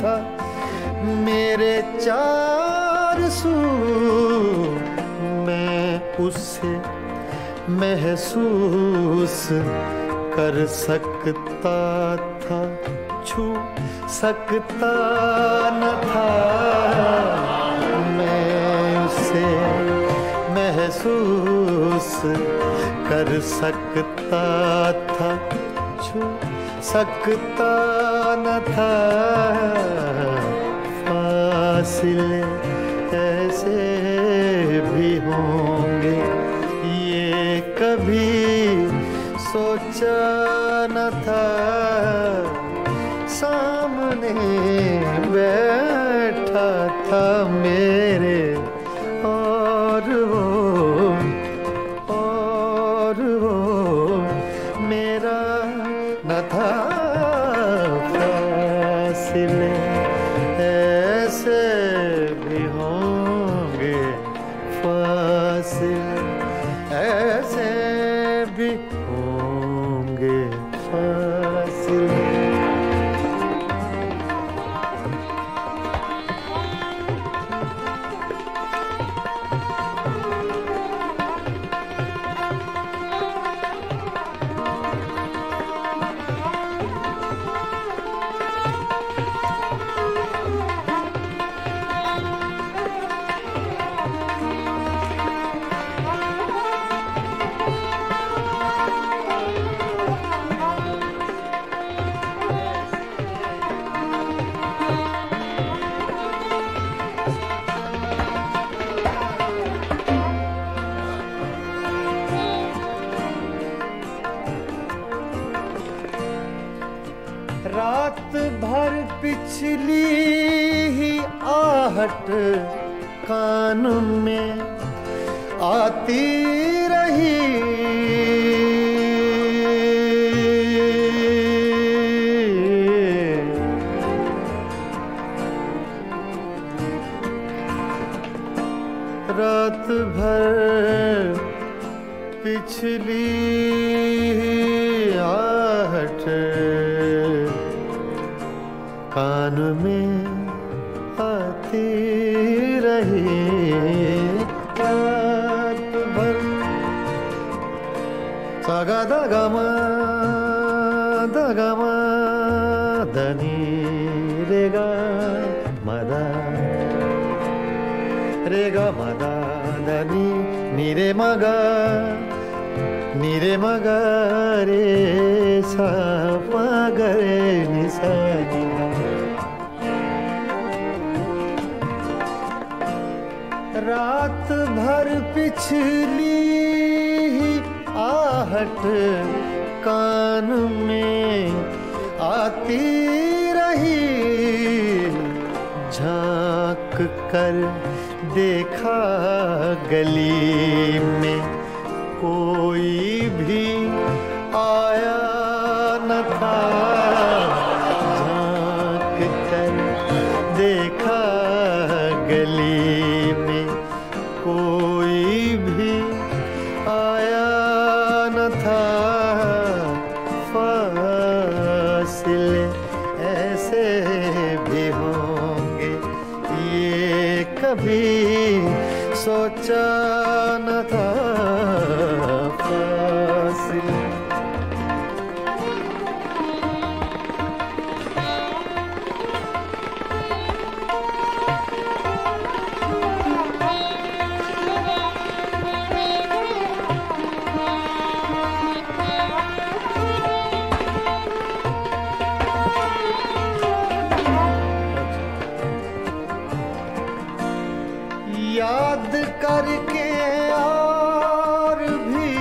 Speaker 3: था मेरे चार सू। मैं उसे महसूस कर सकता था, छू सकता न था। मैं उसे महसूस कर सकता था, छू सकता न था। फासिले ऐसे भी होंगे, ये कभी सोचा न था। सामने बैठा था मेरे, और वो मेरा न था फासिले। ऐसे भी होंगे फासिले, ऐसे भी होंगे फासिले। रात भर पिछली ही आहट कान में आती रही। रात भर पिछली आहट कान में आती रही। रात भर सागा दगमा दगमा दनी रेगा मदा रे ग म द द नि रे म ग नि रे म ग रे सा म ग रे नि सा नि ग। रात भर पिछली आहट कान में आती रही, झांक कर देखा गली में कोई भी आया न था, झांक कर देखा गली में कोई भी आया न था, फासले ऐसे भी होंगे ये कभी सोचा न था, फासले। याद करके और भी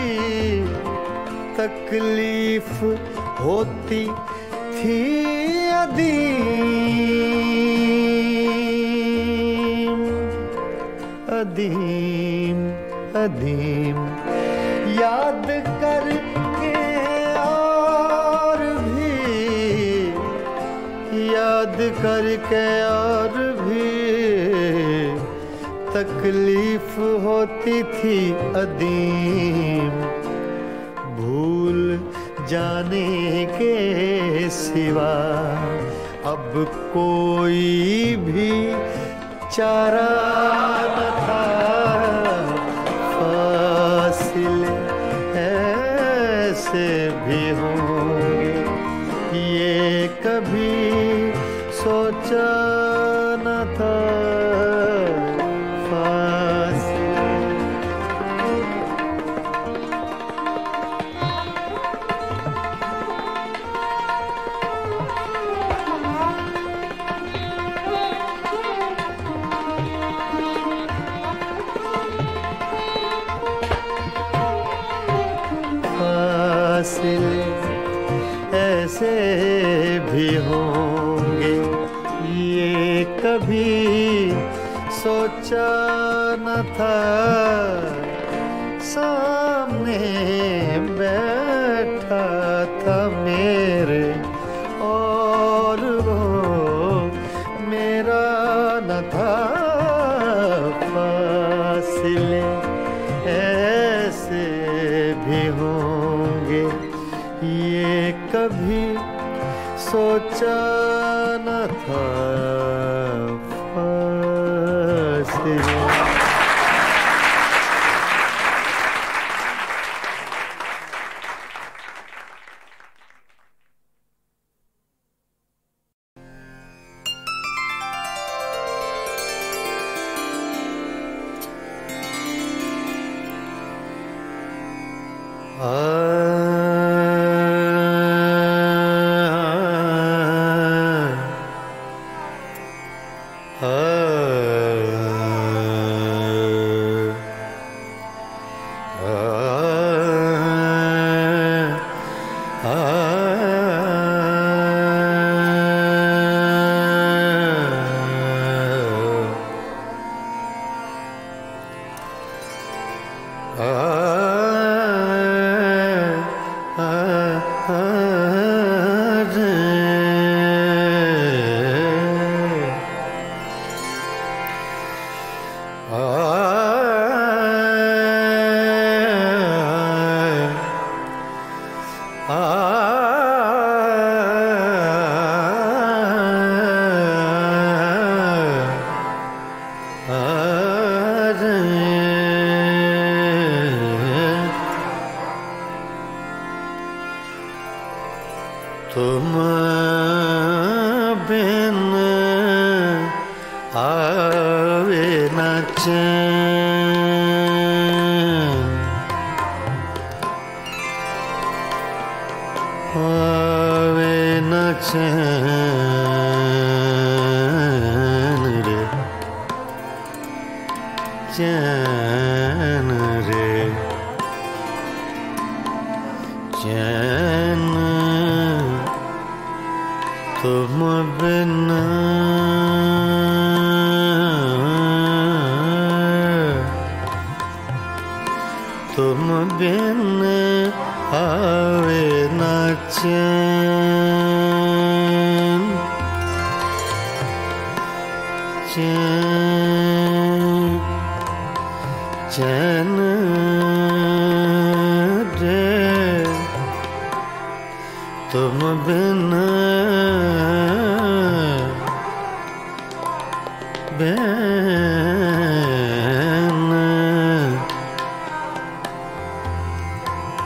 Speaker 3: तकलीफ होती थी अदीम अदीम अदीम। याद करके और भी, याद करके और भी तकलीफ होती थी अदीम, भूल जाने के सिवा अब कोई भी चारा न था, फासले ऐसे भी होंगे ये कभी सोचा न था, फासले ऐसे भी होंगे ये कभी सोचा न था, सामने बैठा था मेरे और वो मेरा न था, फासले ऐसे भी होंगे ये कभी सोचा न था, फासले। चैन आवे न चैन रे चैन रे चैन तुम बिना तुम बिन आवे न चैन चैन चैन रे तुम बिन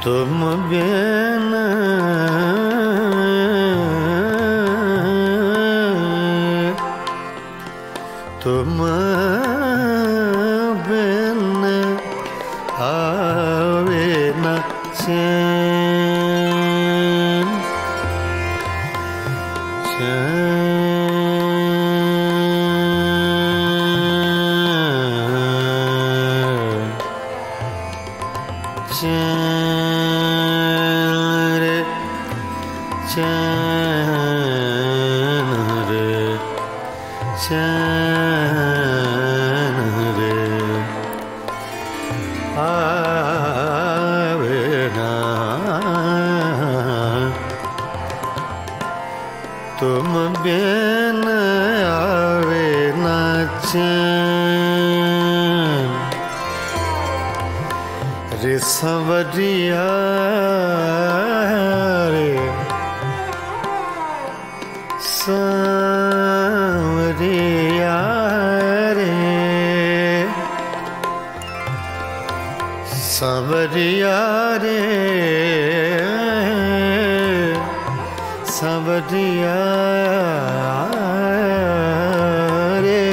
Speaker 3: तुम बिन तुम बिन आवे न चैन चैन रे चैन रे चैन रे आवे ना तुम बिन आवे ना चैन रे संवरिया रे सांवरिया रे सांवरिया रे सांवरिया रे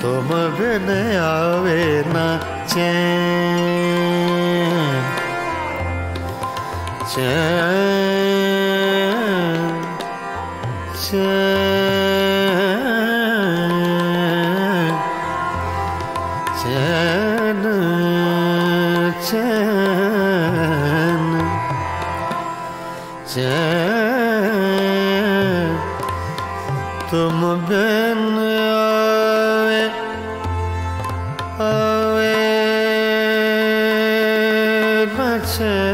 Speaker 3: तुम बिन आवे ना चैन चैन चैन चैन चैन चैन तुम बिन आवे आवे न चैन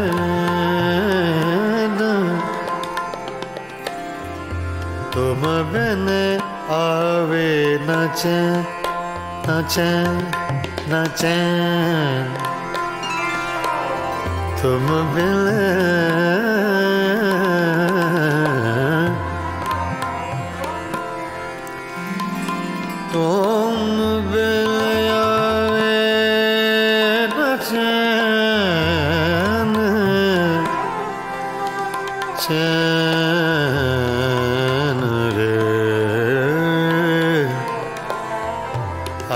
Speaker 3: तुम बिन आवे न चैन न चैन न चैन तुम बिन तुम बिन आवे न चैन चैन रे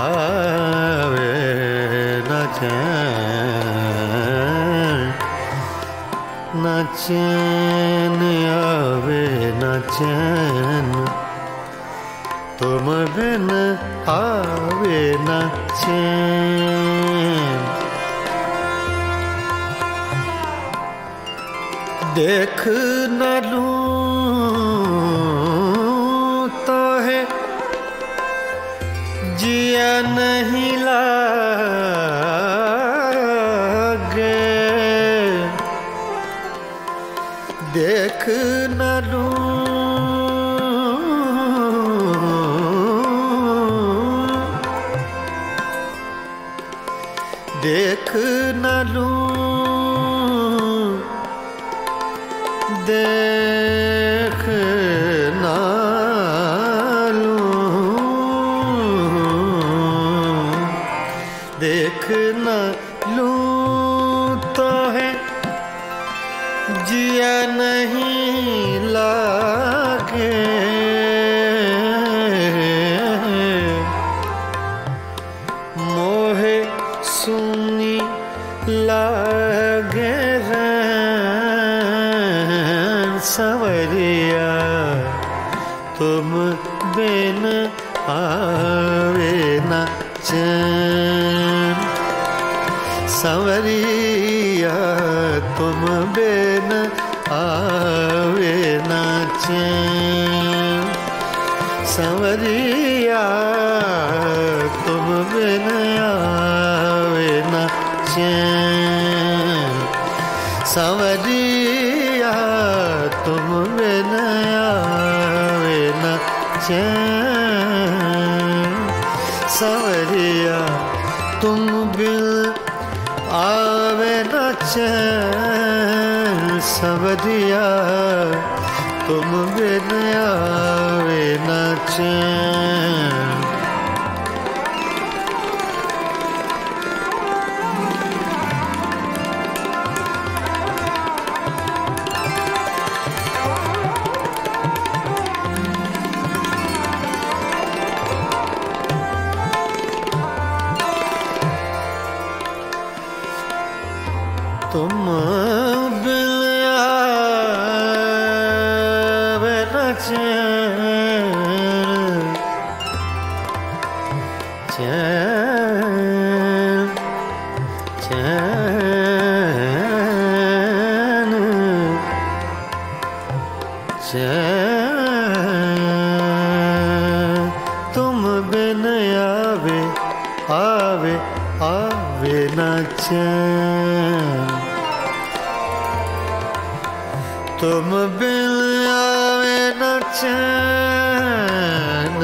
Speaker 3: आवे न चैन न चैन आवे न चैन तुम बिन आवे न चैन देख न लूं तो है जिया नहीं लागे देख न लूं देख न लूं देख न लूं देख न लूं तो है जिया नहीं लागे सवरिया तुम बिन आवे न चैन सवरिया तुम बिन आवे न चैन सवरिया तुम बिन आवे न चैन सवरिया तुम बिन आवे न चैन सवरिया तुम बिन आवे न चैन सवरिया तुम बिन आवे न चैन तुम बिन आवे न चैन चैन चैन चैन तुम बिन आवे आवे आवे न चैन तुम बिन आवे न चैन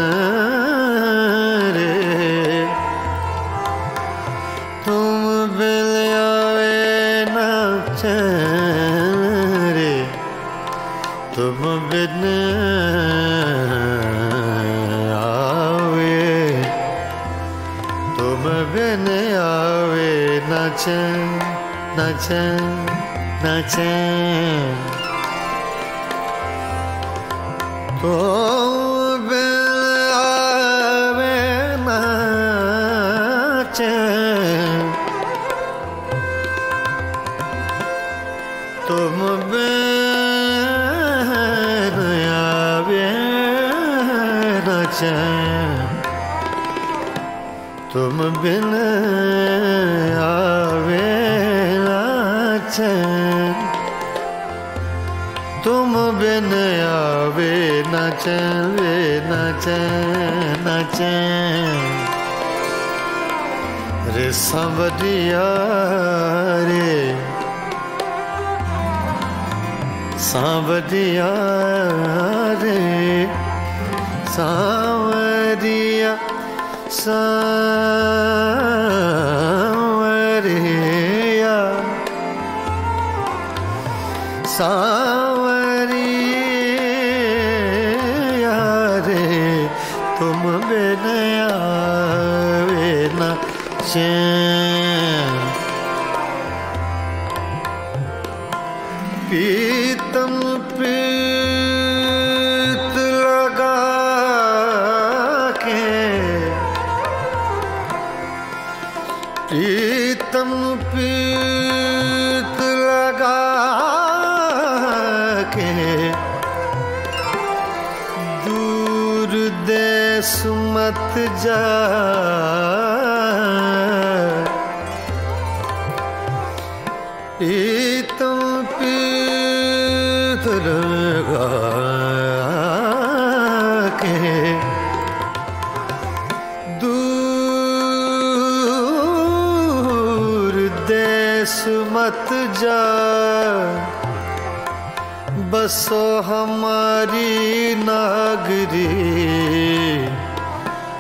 Speaker 3: रे तुम बिन आवे न चैन रे तुम बिन आवे तुम बिन आवे न चैन न चैन न चैन तुम बिन आवे न चैन तुम बिन आवे न चैन तुम बिन आवे न चैन तुम बिन आवे न चैन न चैन न चैन रे सांवरिया रे सांवरिया रे सांवरिया सांवरिया सांवरिया रे तुम बिन आवे न चैन पीतम प्रीत लगा के प्रीतम प्रीत लगा के दूर देश मत जा प्रीतम प्रीत लगा के दूर देश मत जा बसो हमारी नागरी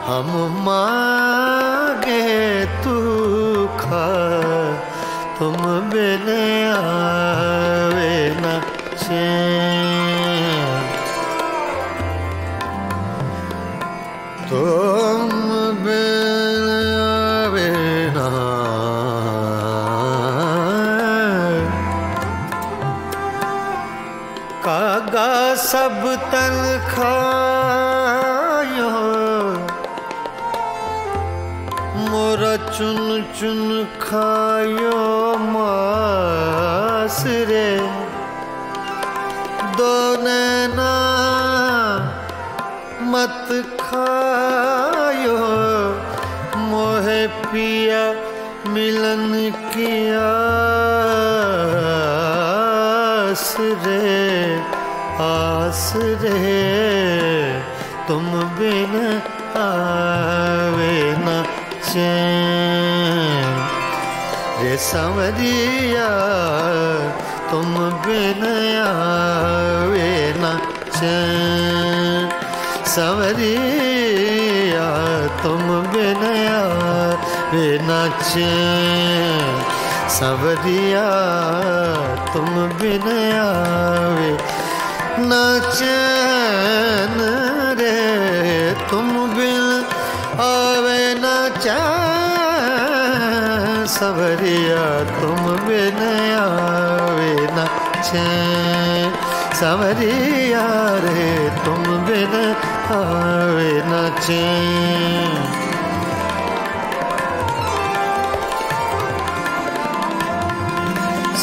Speaker 3: हम मांगे तू खा तुम बिन आवे न चैन तुम बिन आवे न कागा सब तन खायो मोरा चुन चुन खायो मास रे दो नैना मत खायो मोहे पिया मिलन की आस रे, आस रे तुम बिन आवे न चैन रे सांवरिया तुम बिन आवे न चैन, सांवरिया तुम बिन आवे न चैन, सांवरिया तुम बिन आवे न चैन रे, तुम बिन आवे न चैन, सांवरिया तुम बिन आवे न चैन, सांवरिया रे तुम बिन आवे न चैन।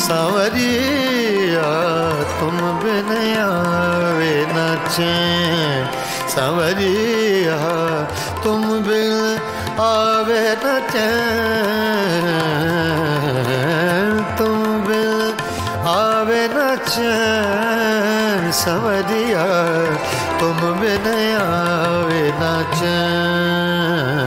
Speaker 3: सांवरिया तुम बिन आवे न चैन, सांवरिया तुम बिन आवे न चैन, तुम बिन आवे न चैन, सांवरिया तुम बिन आवे न चैन।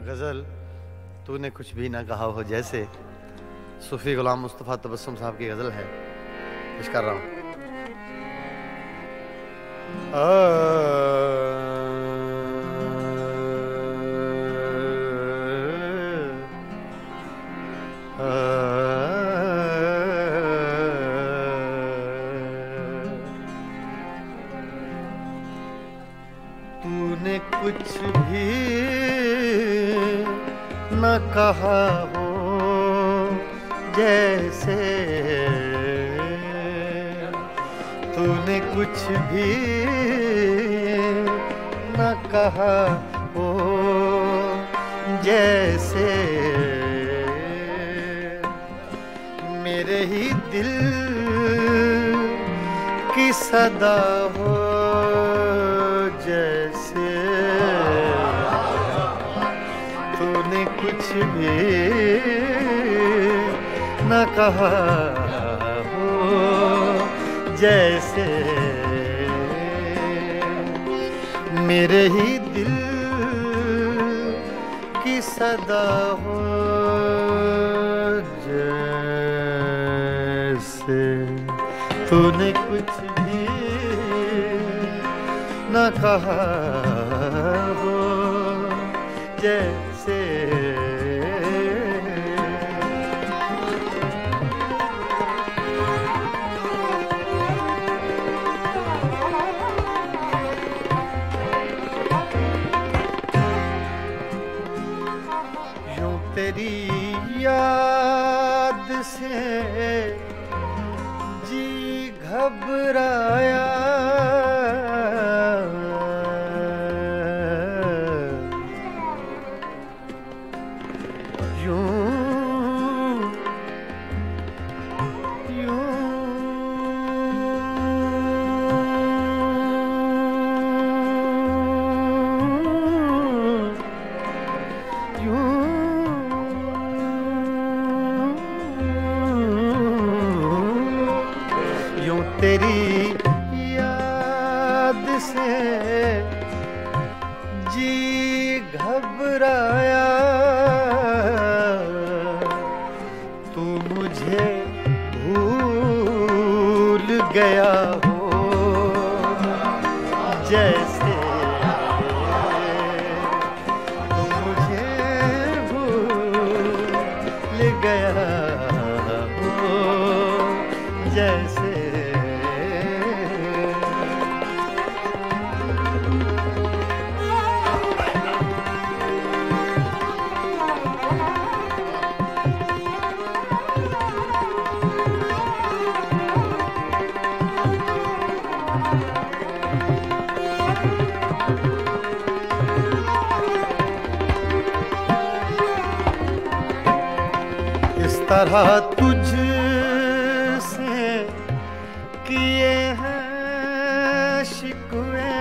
Speaker 2: गज़ल तूने कुछ भी ना कहा हो जैसे सूफी गुलाम मुस्तफ़ा तबस्सुम साहब की गज़ल है, पेश कर रहा हूँ।
Speaker 3: तूने कुछ भी न कहा हो जैसे, तूने कुछ भी न कहा हो जैसे, मेरे ही दिल की सदा हो जैसे, तूने कुछ भी न कहा हो जैसे, मेरे ही दिल की सदा हो जैसे, तूने कुछ भी न कहा हो जैसे। यूं तेरी याद से जी घबराया, तेरी याद से जी घबराया, तू मुझे भूल गया हो जैसे, तू मुझे भूल गया हो जैसे। तरह तुझसे किए हैं शिकवे,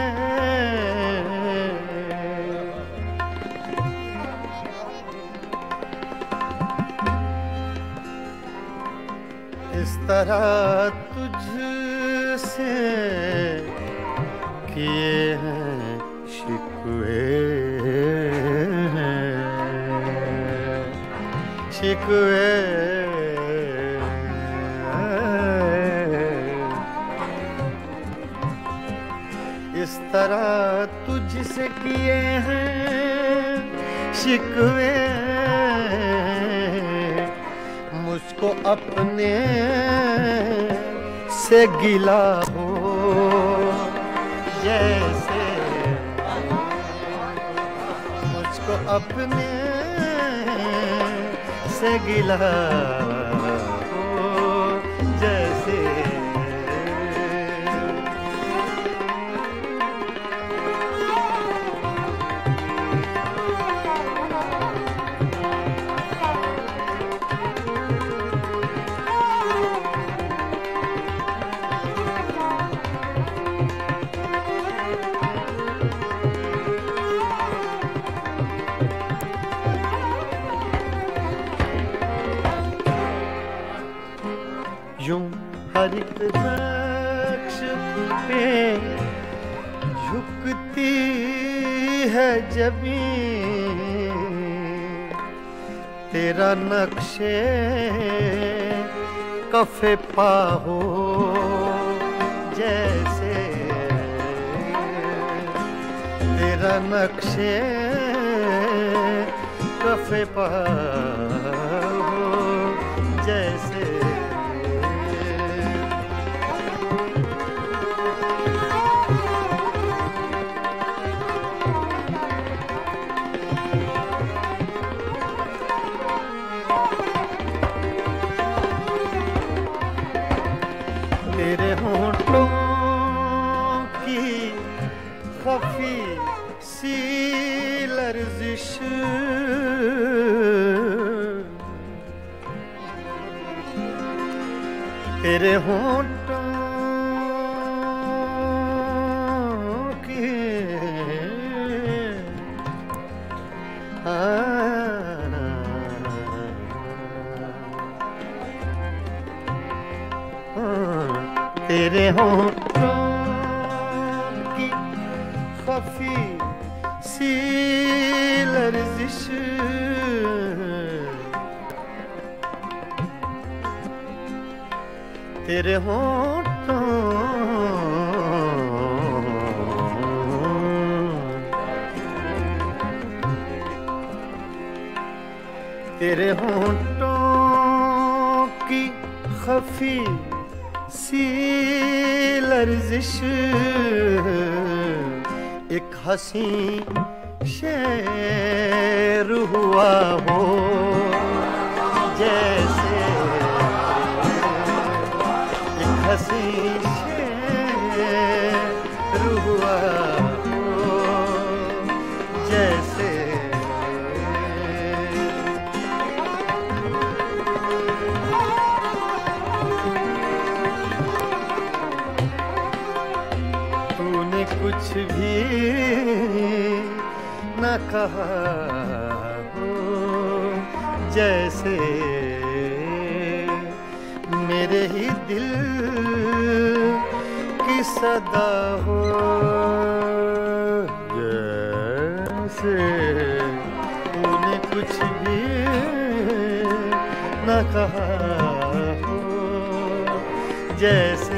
Speaker 3: इस तरह तुझसे किए हैं शिकवे, शिकवे इस तरह तुझसे किए हैं शिकवे, मुझको अपने से गिला हो जैसे, मुझको अपने से गिला हो जैसे, यूं हर एक नक्श पे झुकती है ज़मीं, तेरा नक्शे कफ़े पा हो जैसे, तेरा नक्शे कफ़े पा हो जैसे, तेरे होंठों की खफी सी लर्जिश, तेरे होंठों की तेरे होंठों की खफी सी लर्जिश, तेरे होंठों तेरे होंठों की खफी सी लर्जिश, एक हंसी शेर हुआ हो जैसे, एक हंसी शेर हुआ हो जैसे, कुछ भी न कहा हो जैसे, मेरे ही दिल की सदा हो जैसे, तूने कुछ भी न कहा हो जैसे,